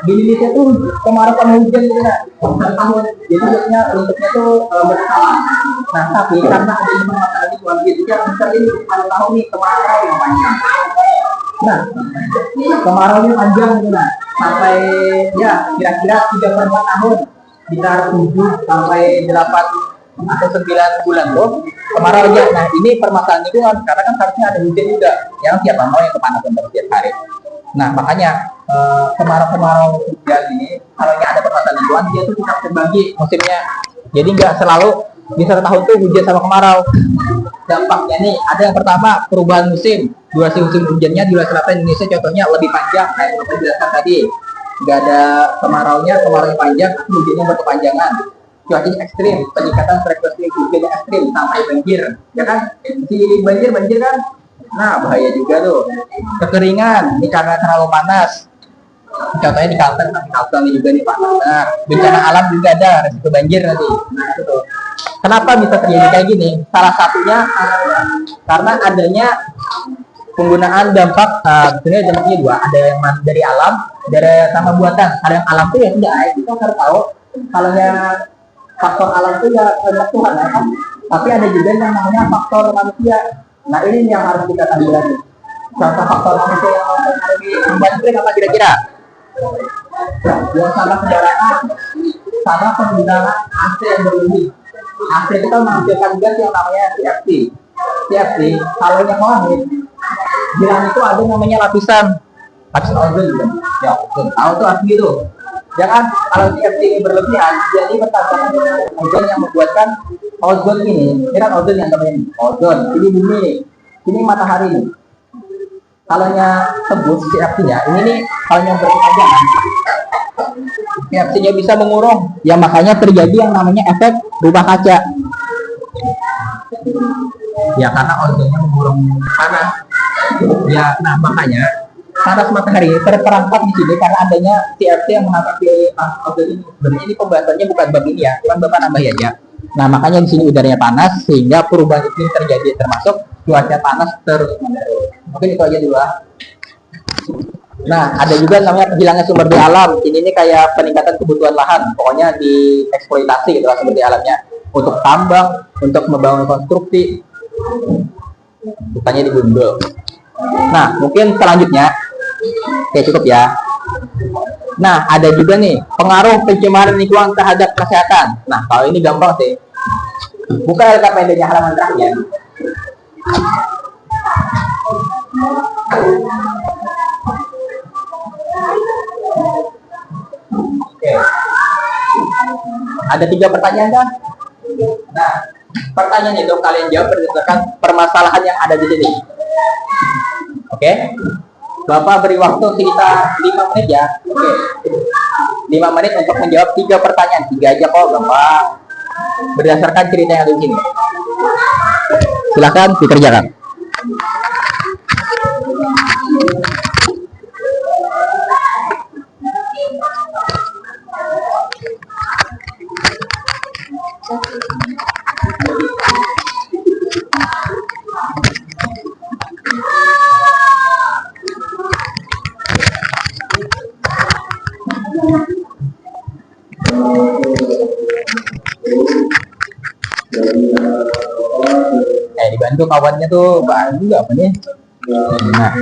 di Indonesia tuh kemarau sama hujan gitu kan. Jadi biasanya bentuknya tuh bersalah. Nah, tapi karena ada masalah di luar gitu ya, misalnya ini kalau tahu nih kemarau yang panjang. Nah, kemarau ini panjang gitu nah. Sampai ya kira-kira 3/4 tahun, sekitar 7 sampai 8 atau 9 bulan loh kemarau aja. Nah, ini permasalahan lingkungan karena kan harusnya ada hujan juga yang tiap lama yang kepanasan terus tiap hari. Nah, makanya kemarau hujan ini kalau ada permasalahan lingkungan dia tuh tidak terbagi musimnya. Jadi nggak selalu di satu tahun tuh hujan sama kemarau. dampaknya nih, ada yang pertama perubahan musim, durasi musim hujannya di wilayah selatan Indonesia contohnya lebih panjang kayak yang saya jelaskan tadi, nggak ada kemaraunya panjang, hujannya berkepanjangan, cuacanya ekstrim, peningkatan frekuensi hujannya ekstrim sampai banjir, ya kan? Si banjir kan, nah bahaya juga tuh. Kekeringan, ini karena terlalu panas, contohnya di Kalteng, tapi Kalteng ini juga nih panas. Nah, bencana alam juga ada resiko banjir nanti. Nah, itu tuh. Kenapa bisa terjadi kayak gini? Salah satunya karena adanya penggunaan dampak, sebenarnya dampaknya dua, ada yang dari alam, dari sama buatan. Ada yang alam tuh ya enggak, kita harus tahu kalau yang faktor alam itu ya Tuhan ya kan. Tapi ada juga yang namanya faktor manusia. Nah ini yang harus kita tanggulangi. Contoh faktor manusia yang membantu apa kira-kira? Yang sama kendaraan, sama penggunaan AC yang berlebih. AC kita menghasilkan gas yang namanya CFC. CFC kalau yang langit, bilang itu ada namanya lapisan ozon juga. Ya, tahu tuh asli itu. Ya kan, kalau CFC ini berlebihan, jadi bertabrakan dengan ozon yang membuatkan ozon ini. Ini kan ozon yang namanya ozon. Ini bumi nih, ini matahari nih. Kalau yang tembus CFC-nya, ini nih kalau yang berkepanjangan, CFC-nya bisa mengurung. Ya makanya terjadi yang namanya efek rumah kaca. Ya karena ozonnya mengurung panas. Ya, nah makanya panas matahari terperangkap di sini karena adanya CFC yang menghadapi ozon ini. Sebenarnya ini pembahasannya bukan bab ini ya, cuma bapak nambah aja. Nah makanya di sini udaranya panas sehingga perubahan iklim terjadi, termasuk cuaca panas terus menerus. Mungkin itu aja dulu lah. Nah ada juga namanya kehilangan sumber daya alam. Ini nih kayak peningkatan kebutuhan lahan, pokoknya dieksploitasi gitu lah sumber daya alamnya untuk tambang, untuk membangun konstruksi, bukannya digundul. Nah mungkin selanjutnya, oke cukup ya. Nah ada juga nih pengaruh pencemaran lingkungan terhadap kesehatan. Nah kalau ini gampang sih, buka LKPD-nya halaman terakhir. Oke. Ada 3 pertanyaan kan? Nah, pertanyaan itu kalian jawab berdasarkan permasalahan yang ada di sini. Oke? Bapak beri waktu sekitar 5 menit ya. Oke. 5 menit untuk menjawab 3 pertanyaan. 3 aja kok, Bapak. Berdasarkan cerita yang ada di sini. Silakan dikerjakan. Dibantu kawannya tuh bahan juga apa nih? Nah,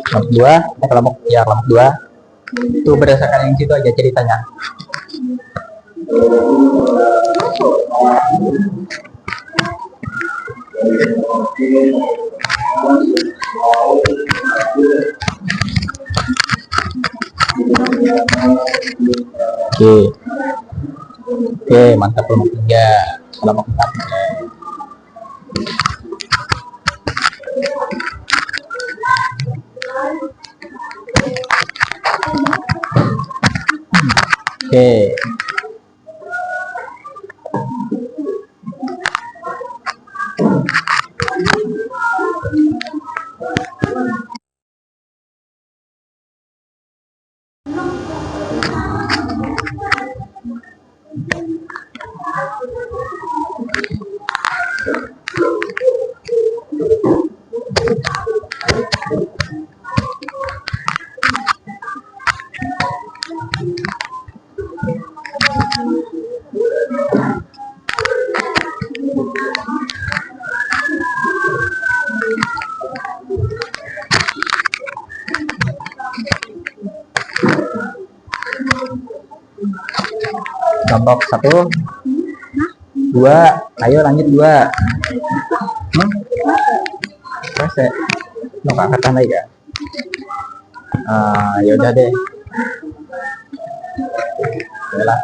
kelompok 2, kelompok 2 itu berdasarkan yang situ aja ceritanya. Oke, mantap. Kelompok 3, kelompok 4. Oke. Kelompok 1, 2, ayo lanjut 2. Proses, mau angkatan lagi ya? Ya udah deh. Yalah.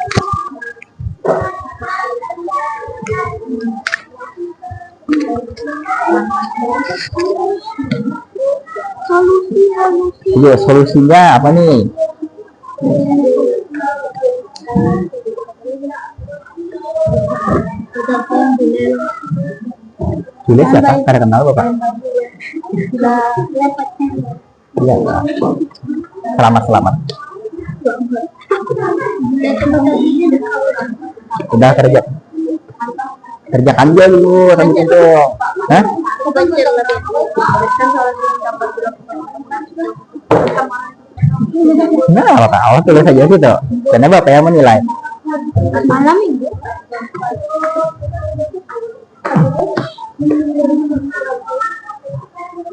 Iya, solusinya apa nih? Tulis siapa? Kada kenal Bapak? Iya. Selamat, selamat. Udah kerja. Kerjakan aja dulu sambil itu. Hah? Nah, apa tahu tulis aja gitu. Karena Bapak yang menilai. Malam minggu.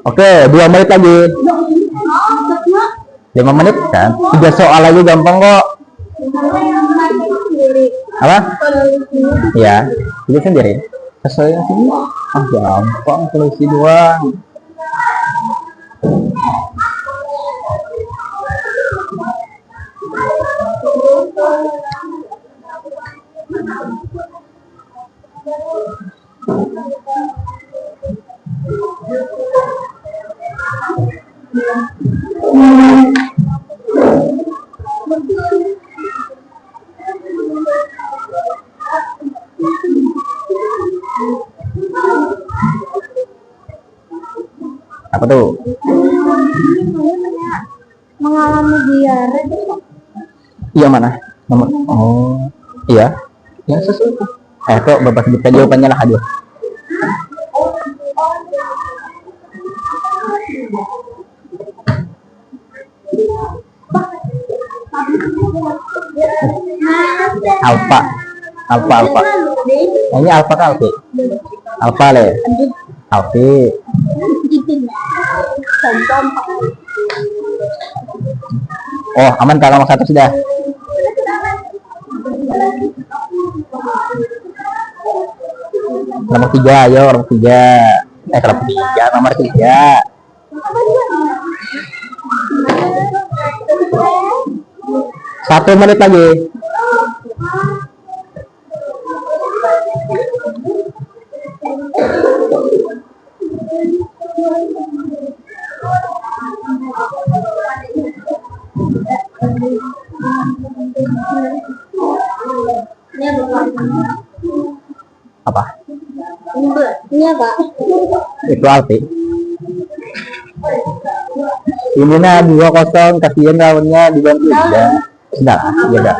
Oke, 2 menit lagi. 5 menit kan? 3 soal lagi gampang kok. Apa? Ya, ini sendiri. Sesuai yang sini. Ah, gampang solusi doang. Apa tuh? Mengalami diare. Iya mana? Nomor. Oh, iya. Yang sesuai. Kok Bapak sebutkan jawabannya lah aduh. Alfa. Ini alfa kah Alfi? Alfa le. Alfi. Oh, aman kalau nomor 1 sudah. Nomor 3, ayo nomor 3. Nomor 3. Satu menit lagi. Apa? Ini apa? Itu Alfi. Ini nah 2-0, kasihan lawannya dibantu ya. Sudah, ya udah.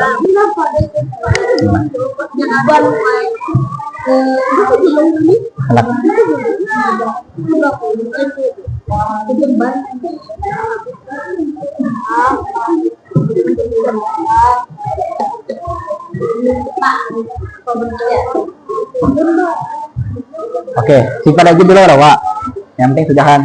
Anak. Oke, simpan aja dulu lah, Pak. Yang penting sudahan.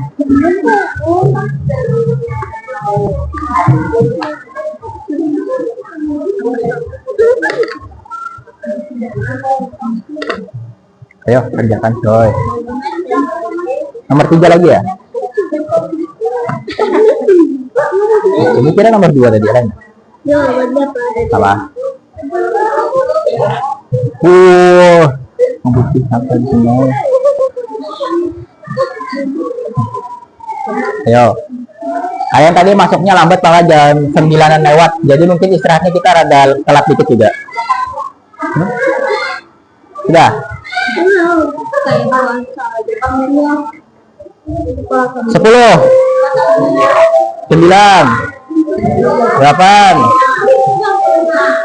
Ayo, kerjakan coy. Nomor 3 lagi ya? Ini kira nomor 2 tadi kan? Salah. Membuktikan di sini. Ayo. Kalian tadi masuknya lambat malah jam 9-an lewat. Jadi mungkin istirahatnya kita rada telat dikit juga. Sudah? 10 9 8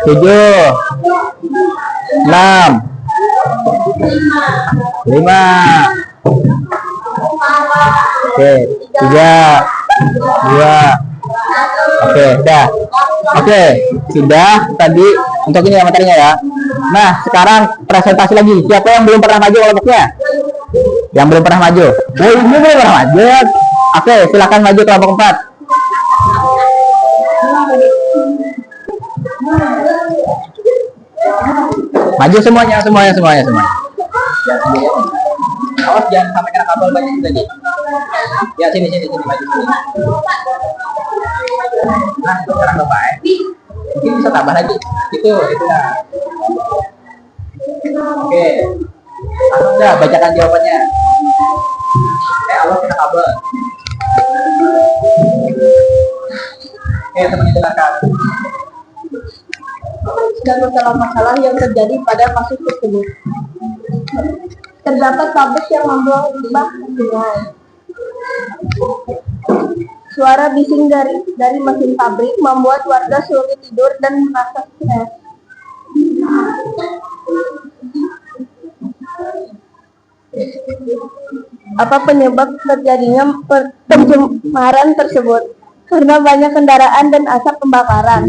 7 6 5 Oke, 3 2 Oke, sudah. Oke, sudah tadi untuk ini ya materinya ya. Nah, sekarang presentasi lagi. Siapa yang belum pernah maju kelompoknya? Yang belum pernah maju. Oh, ini belum pernah maju. Oke, silakan maju kelompok 4. Maju semuanya. Awas jangan sampai kena kabel banyak tadi. Ya sini maju sini. Nah, sekarang Bapak. Mungkin bisa tambah lagi. Itu lah. Oke. Langsung dah bacakan jawabannya. Allah kita kabel. Teman silakan. Dan masalah-masalah yang terjadi pada kasus tersebut. Terdapat pabrik yang membuang limbah ke sungai. Suara bising dari mesin pabrik membuat warga sulit tidur dan merasa stres. Apa penyebab terjadinya pencemaran tersebut? Karena banyak kendaraan dan asap pembakaran.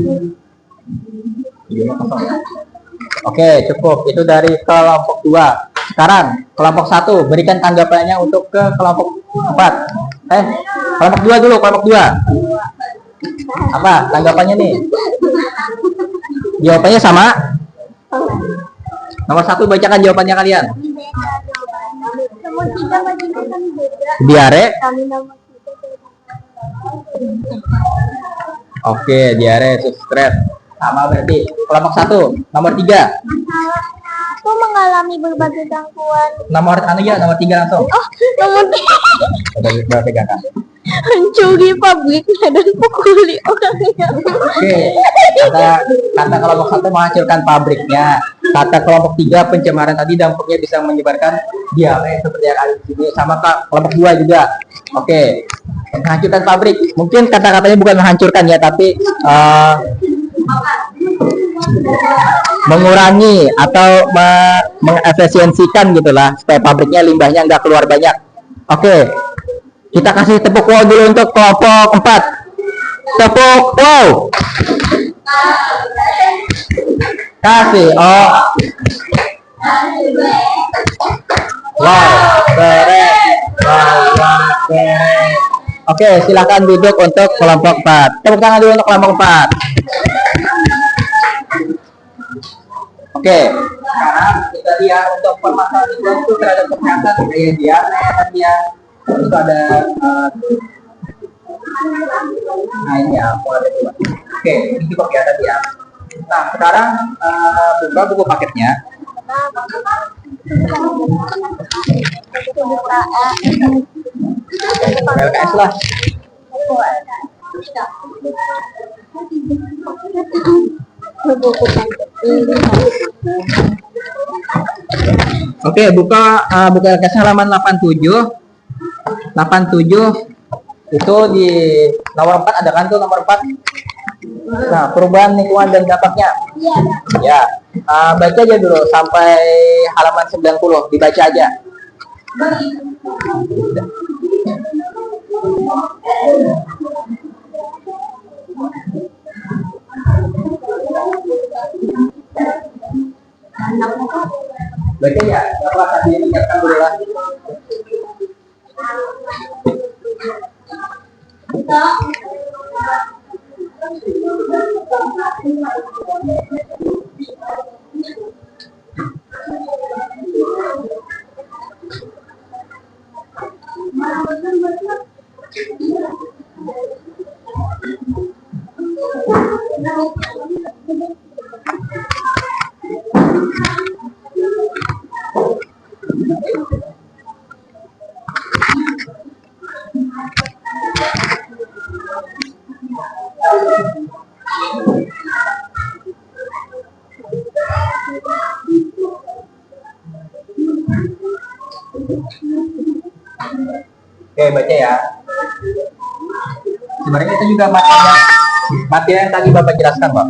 Oke, cukup. Itu dari kelompok 2. Sekarang kelompok 1, berikan tanggapannya untuk ke kelompok 4. Kelompok 2 dulu, kelompok 2. Apa tanggapannya nih? Jawabannya sama? Nomor 1, bacakan jawabannya kalian. Diare. Oke, diare, stres. Sama berarti. Kelompok 1, nomor 3. Aku mengalami berbagai gangguan. Nomor 3 langsung. Oh, nomor 3. Udah pegangan. Mencuri pabriknya dan pukuli orangnya. Oke. Kata kelompok 1 menghancurkan pabriknya. Kata kelompok 3 pencemaran tadi dampaknya bisa menyebarkan diare seperti yang ada di sini. Sama kelompok 2 juga. Oke. Menghancurkan pabrik. Mungkin kata-katanya bukan menghancurkan ya, tapi mengurangi atau mengefisiensikan gitulah supaya pabriknya limbahnya nggak keluar banyak. Oke, kita kasih tepuk wow dulu untuk kelompok 4. Tepuk wow. Kasih. Oh. Wow, keren. Wow, keren. Oke, silakan duduk untuk kelompok 4. Tepuk tangan dulu untuk kelompok 4. Oke, sekarang kita lihat untuk permasalahan itu terhadap kesehatan kayak dia, terus ada nah ini ya, ada dua. Oke, ini juga kelihatan ya. Nah, sekarang buka buku paketnya. LKS lah. Oke, buka LKS halaman 87. 87 itu di nomor 4 ada kan tuh nomor 4. Nah, perubahan lingkungan dan dampaknya. Ya. Baca aja dulu sampai halaman 90, dibaca aja. Baca ya, apa tadi yang ingatkan dulu lah. Oke, baca ya. Sebenarnya itu juga materi yang tadi Bapak jelaskan, Pak.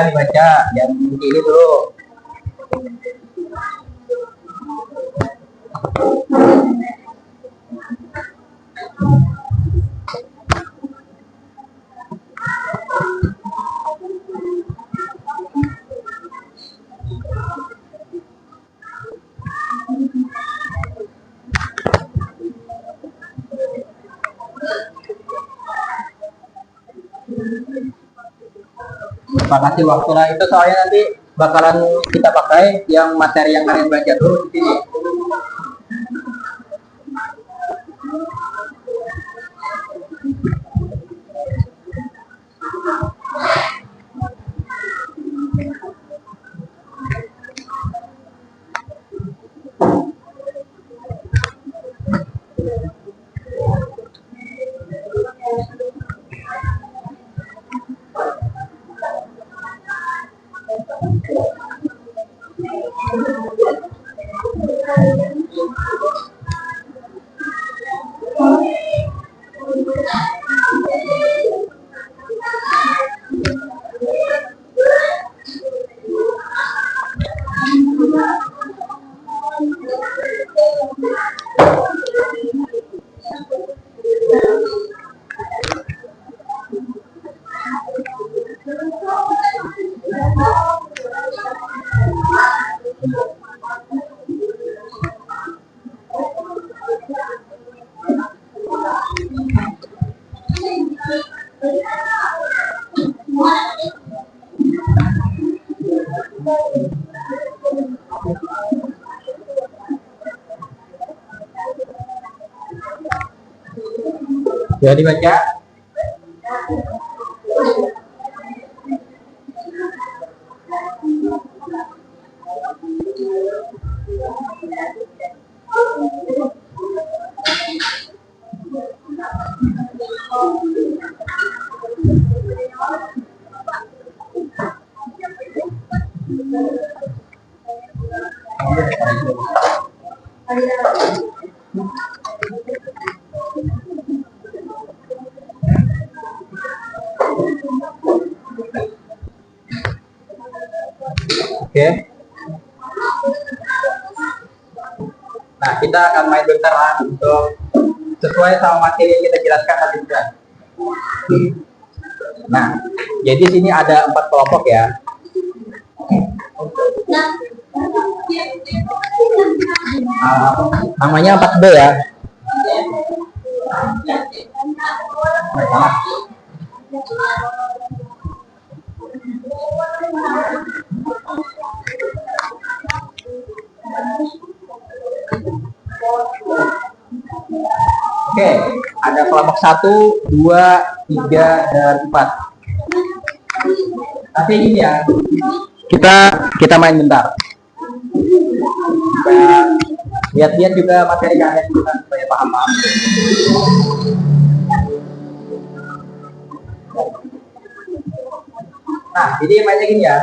Dibaca, yang ini dulu. Apa kasih waktu lah itu soalnya nanti bakalan kita pakai yang materi yang kalian baca dulu di sini. Sudah dibaca? Oke. Nah, kita akan main bentar lah untuk sesuai sama materi yang kita jelaskan tadi juga. Nah, jadi sini ada 4 kelompok ya. Namanya 4B ya. Oke, ada kelompok 1, 2, 3, dan 4. Tapi ini ya, kita main bentar. Lihat-lihat juga materi kalian juga supaya paham. Nah, jadi mainnya gini ya.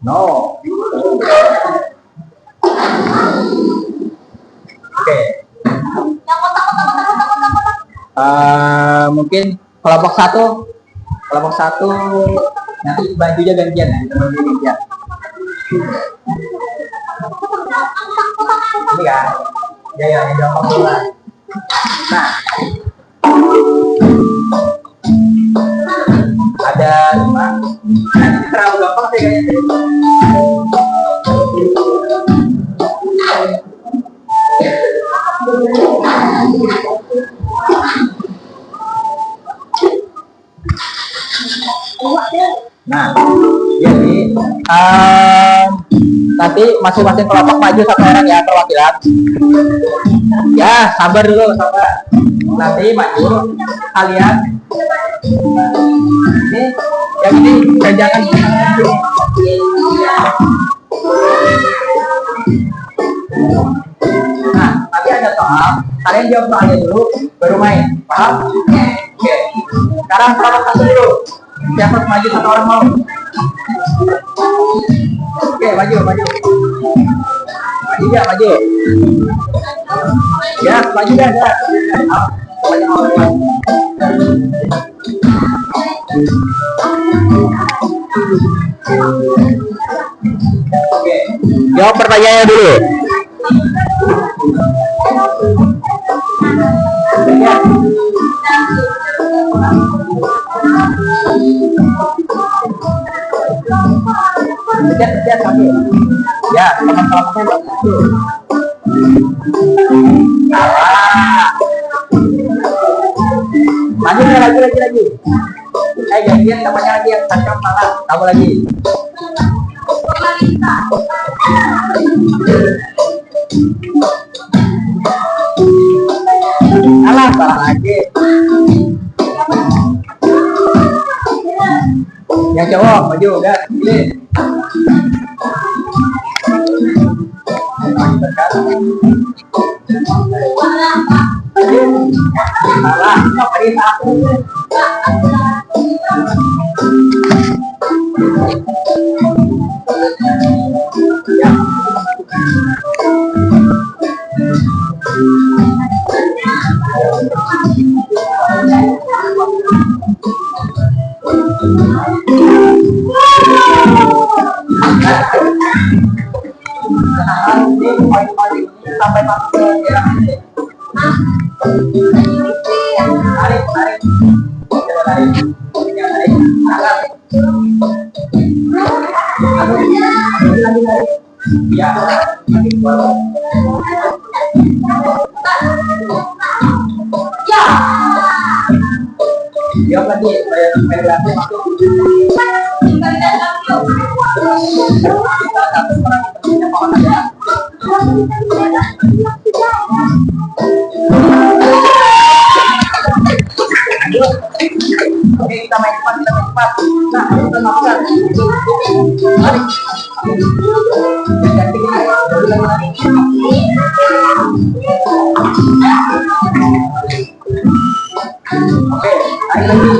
No. Oke. Mungkin kelompok satu nanti bajunya gantian ya, kita bagi gantian. Ini kan? Ya, gampang lah. Nah, ada 5. Terlalu gampang sih kayaknya. Nah, jadi nanti masing-masing kelompok maju satu orang ya perwakilan. Ya, sabar dulu, sabar. Nanti maju kalian. Ini yang ini jangan. Nah, nanti ada soal. Kalian jawab soalnya dulu, baru main. Paham? Oke. Sekarang kelompok 1 dulu. Siapa maju satu orang mau? Oke, maju. Maju ya, maju. Ya, maju dah. Oke, jawab pertanyaannya dulu. Kejar satu. Ya, teman-temannya bagus. Maju lagi. gantian namanya lagi yang tangkap salah. Kamu lagi. Alah, salah lagi. Yang cowok maju udah pilih. Salah, kok ini aku. Sampai masuk ke daerah ini. Tarik, tarik. Coba tarik. Ya, tarik. Angkat. Lagi, tarik. Ya, lagi keluar. Ya. Diam lagi, supaya penetrasi masuk. Kita satu orang punya pohon aja. Oke, kita main cepat, kita main cepat. Nah, kita masukkan. Tarik. Ganti ini. Oke, tarik lagi.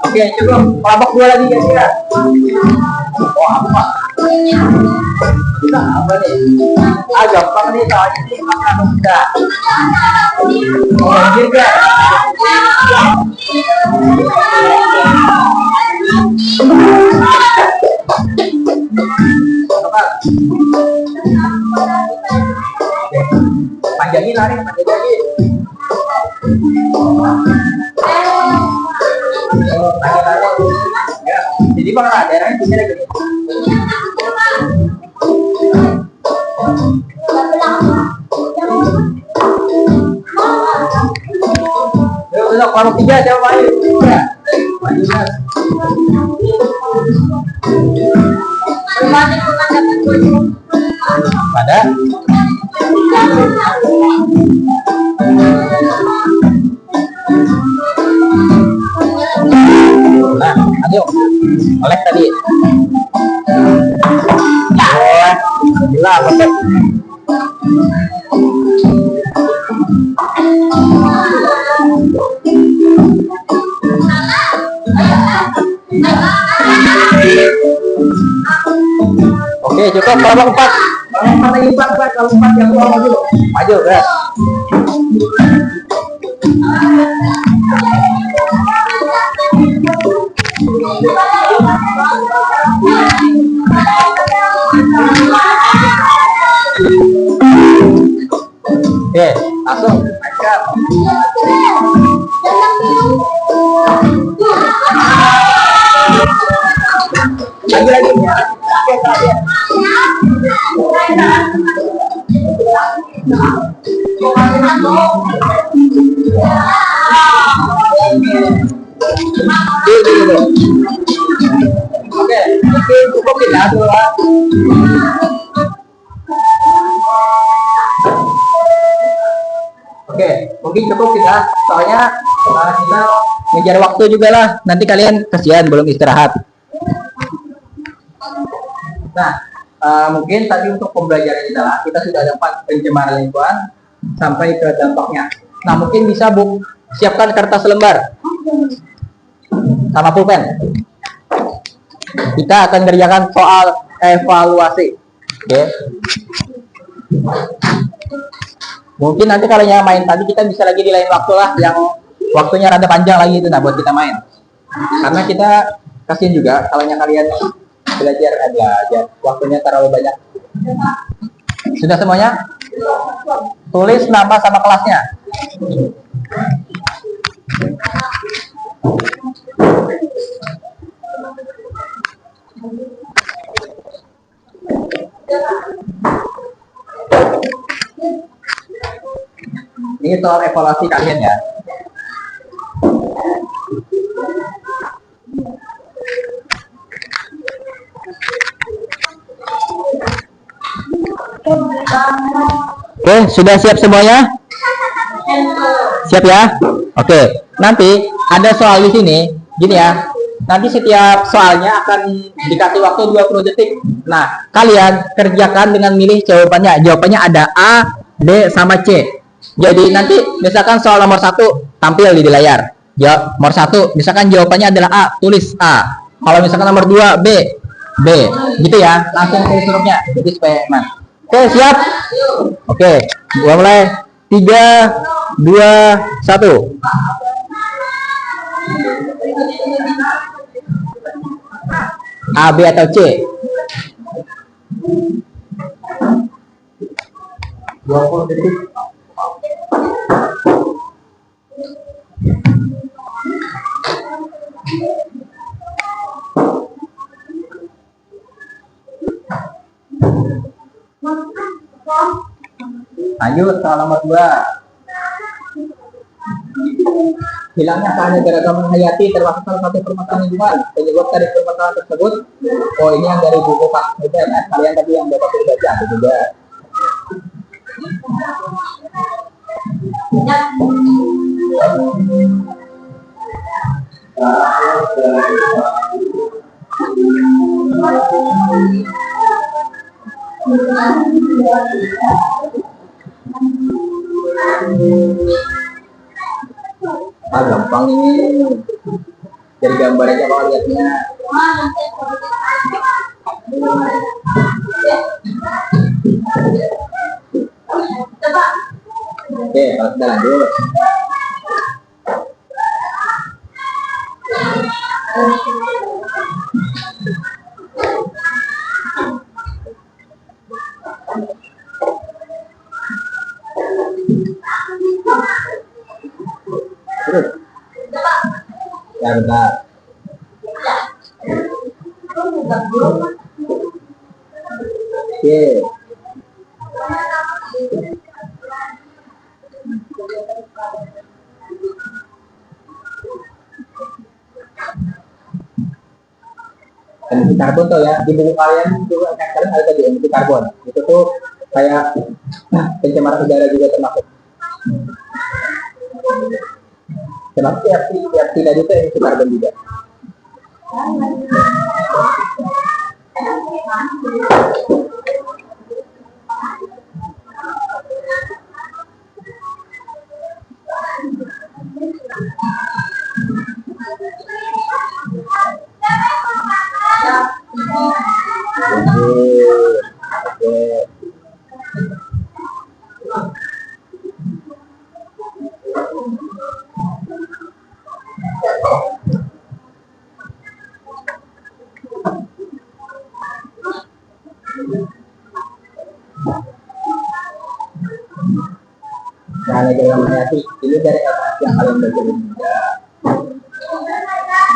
Oke, cukup. Kelompok 2 lagi kira-kira. Oh, apa? Kita apa nih? Ah, gampang nih soalnya nih makan muda. Oh, anjir kan? Panjangin lari, panjangin lagi. Ya, jadi bang lah daerahnya punya lagi. Udah kalau 3 jauh main. Ya, maju mas. Pada. Nah, ayo, oleh tadi. Wah, gila, perfect. Oke, cukup. Kalau 4, lagi 4, kalau 4 yang keluar maju, maju, guys. Oke, langsung angkat. Lagi ya. Oke, terakhir. Oke, mungkin cukup ya dulu. Oke, mungkin cukup kita. Soalnya kita ngejar waktu juga lah. Nanti kalian kasihan belum istirahat. Nah, mungkin tadi untuk pembelajaran kita sudah dapat pencemaran lingkungan sampai ke dampaknya. Nah, mungkin bisa Bu siapkan kertas lembar sama pulpen. Kita akan kerjakan soal evaluasi. Oke. Mungkin nanti kalau yang main tadi kita bisa lagi di lain waktu lah, yang waktunya rada panjang lagi itu, nah buat kita main. Karena kita kasihan juga kalau kalian belajar waktunya terlalu banyak. Sudah semuanya? Tulis nama sama kelasnya. soal evaluasi kalian ya. Oke, sudah siap semuanya? Siap ya? Oke, nanti ada soal di sini, gini ya. Nanti setiap soalnya akan dikasih waktu 20 detik. Nah, kalian kerjakan dengan milih jawabannya. Jawabannya ada A, D, sama C. Jadi nanti misalkan soal nomor 1 tampil di layar. Ya, nomor 1, misalkan jawabannya adalah A, tulis A. Kalau misalkan nomor 2, B, B. Gitu ya, langsung tulis hurufnya. Jadi supaya aman. Oke, siap? Oke, gua mulai. 3, 2, 1. A, B atau C? 20 detik. Lanjut soal nomor 2. Hilangnya keanekaragaman hayati termasuk salah satu permasalahan lingkungan. Penyebab dari permasalahan tersebut. Oh, ini yang dari buku Pak BPNS. Kalian tadi yang dapat dibaca itu juga. Ah, gampang ini. Jadi gambar aja kalau lihatnya. Oke, kalau sudah lanjut. Terus. Ya, bentar. Oke. Emisi karbon tuh ya, di buku kalian itu kalian ada tadi emisi karbon. Itu tuh kayak pencemaran udara juga termasuk. Kenapa tiap tidak itu emisi karbon juga? Nah, lagi namanya sih ini dari apa yang kalian belajar juga.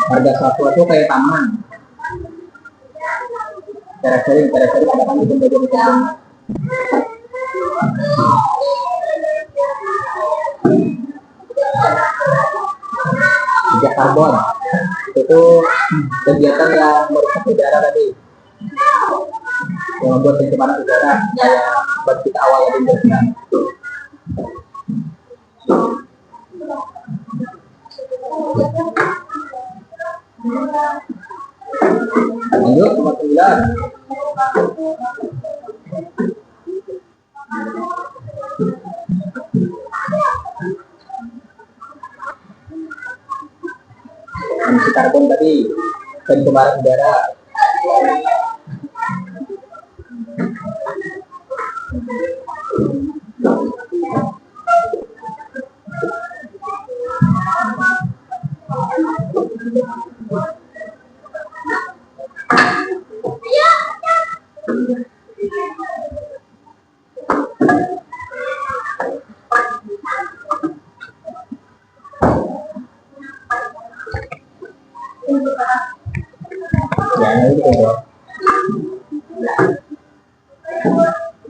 Harga satwa itu kayak taman. Cara-cara ada kan itu belajar di taman. Jejak karbon itu kegiatan yang merusak udara tadi, yang membuat pencemaran udara kayak buat kita awalnya dibersihkan. Lanjut nomor 9. Emisi karbon tadi, pencemaran udara. Jangan gitu dong.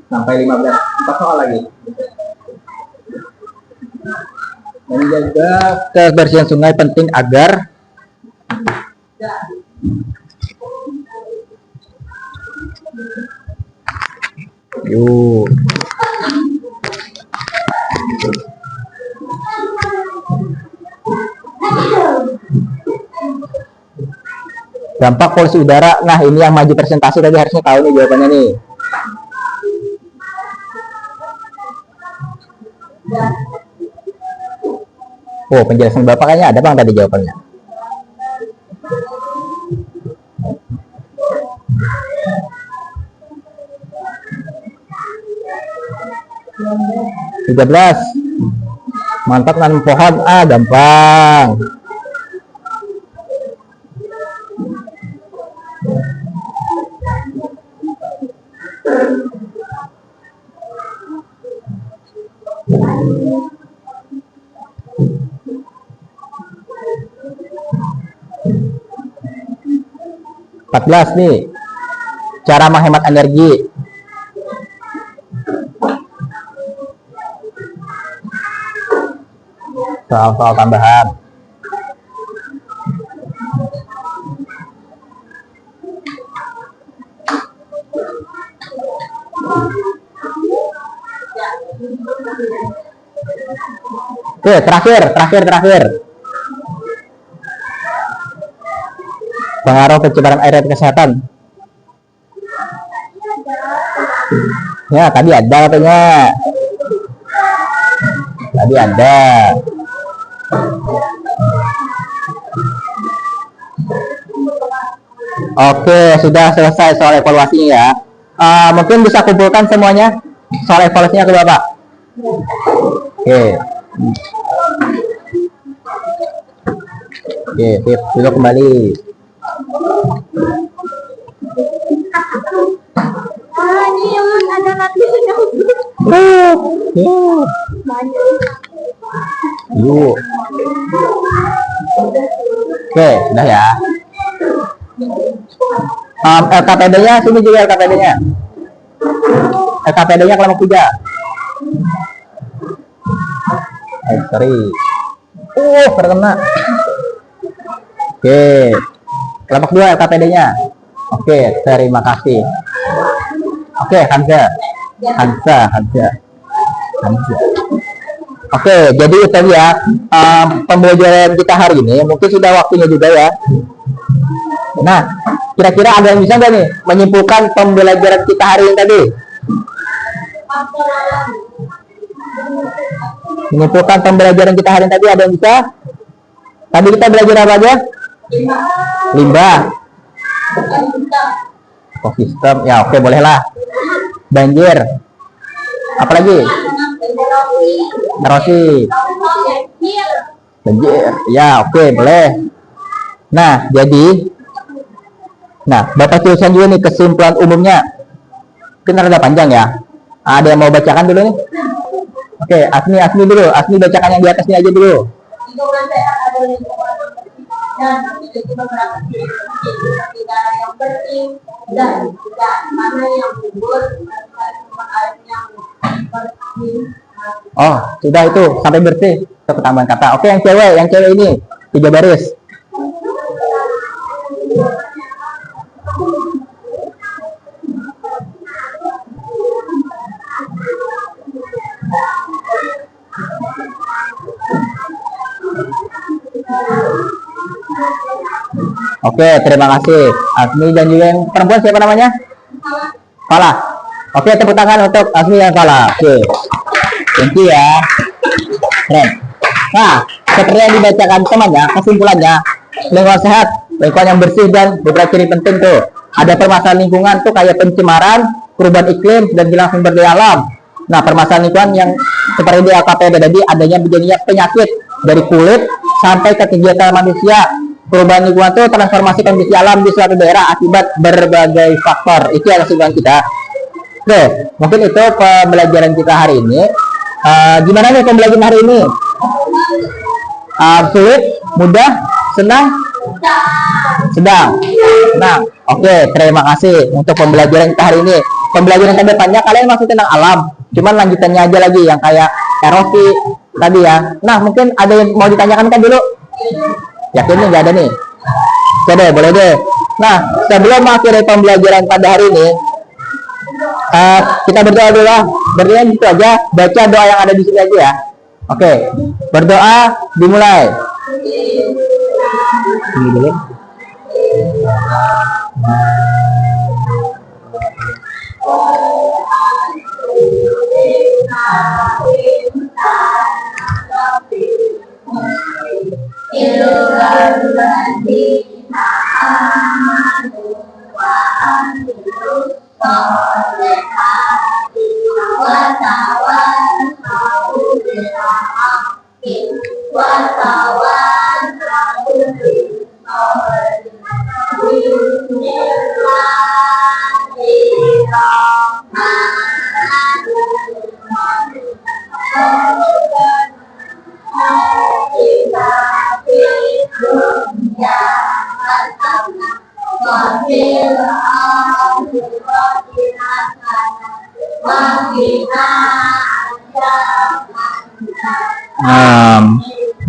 Sampai 15, 4 soal lagi. Menjaga kebersihan sungai penting agar yuk. Dampak polusi udara. Nah, ini yang maju presentasi tadi harusnya tahu nih jawabannya nih. Oh, penjelasan Bapak kayaknya ada Bang tadi jawabannya. Tiga belas. Mantap nanam pohon. Ah, gampang. Empat belas nih, cara menghemat energi. Soal-soal tambahan. Oke, terakhir. Pengaruh pencemaran air dan kesehatan. Ya, tadi ada katanya. Tadi ada. Oke, sudah selesai soal evaluasinya ya. Mungkin bisa kumpulkan semuanya soal evaluasinya ke Bapak. Oke. Oke, sip. Duduk kembali. Ini yang ada nanti Yuk. Oke, udah ya. LKPD-nya sini juga LKPD-nya. LKPD-nya kelompok 3. Sorry. Terkena. Oke. Kelompok 2 LKPD-nya. Oke, terima kasih. Oke, Hansa. Oke, jadi itu ya pembelajaran kita hari ini. Mungkin sudah waktunya juga ya. Nah, kira-kira ada yang bisa nggak nih menyimpulkan pembelajaran kita hari ini tadi? Menyimpulkan pembelajaran kita hari ini tadi, ada yang bisa? Tadi kita belajar apa aja? Limbah. Ekosistem. Ya, oke, bolehlah. Banjir. Apalagi? Erosi. Banjir. Ya, oke, boleh. Nah, Bapak tulisan juga nih kesimpulan umumnya. Mungkin rada panjang ya. Ada yang mau bacakan dulu nih? Oke, Asmi dulu. Asmi bacakan yang di atasnya aja dulu. Dan memiliki beberapa ciri yang penting dan juga mana yang subur dan sumber air yang bersih. Oh, sudah itu sampai bersih. Itu ketambahan kata. Oke, yang cewek ini 3 baris. Oke, terima kasih Asmi dan juga yang perempuan siapa namanya? Fala. Oke, tepuk tangan untuk Asmi dan Fala. Oke, thank you ya. Keren. Nah, seperti yang dibacakan teman ya, kesimpulannya lingkungan sehat, lingkungan yang bersih dan beberapa ciri penting tuh. Ada permasalahan lingkungan tuh kayak pencemaran, perubahan iklim dan hilang sumber daya alam. Nah, permasalahan lingkungan yang seperti di LKPD tadi adanya penyakit dari kulit sampai ke kegiatan manusia. Perubahan lingkungan itu transformasi kondisi alam di suatu daerah akibat berbagai faktor. Itu yang kesimpulan kita. Oke, mungkin itu pembelajaran kita hari ini. Gimana nih pembelajaran hari ini? Sulit, mudah, senang, sedang. Nah, oke, terima kasih untuk pembelajaran kita hari ini. Pembelajaran ke depannya kalian masih tentang alam, cuman lanjutannya aja lagi yang kayak erosi, tadi ya. Nah, mungkin ada yang mau ditanyakan kan dulu? Yakin nih nggak ada nih? Oke deh, boleh deh. Nah, sebelum mengakhiri pembelajaran pada hari ini, kita berdoa dulu lah. Berdoa gitu aja. Baca doa yang ada di sini aja ya. Oke, berdoa dimulai. Ini dulu.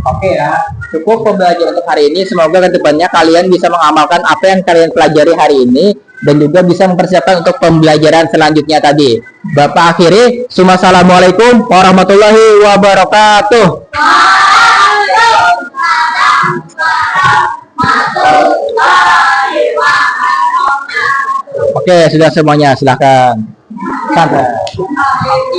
Oke ya, cukup pembelajaran untuk hari ini. Semoga kedepannya kalian bisa mengamalkan apa yang kalian pelajari hari ini dan juga bisa mempersiapkan untuk pembelajaran selanjutnya tadi. Bapak akhiri, Assalamualaikum warahmatullahi wabarakatuh. Oke, sudah semuanya, silakan. Santai.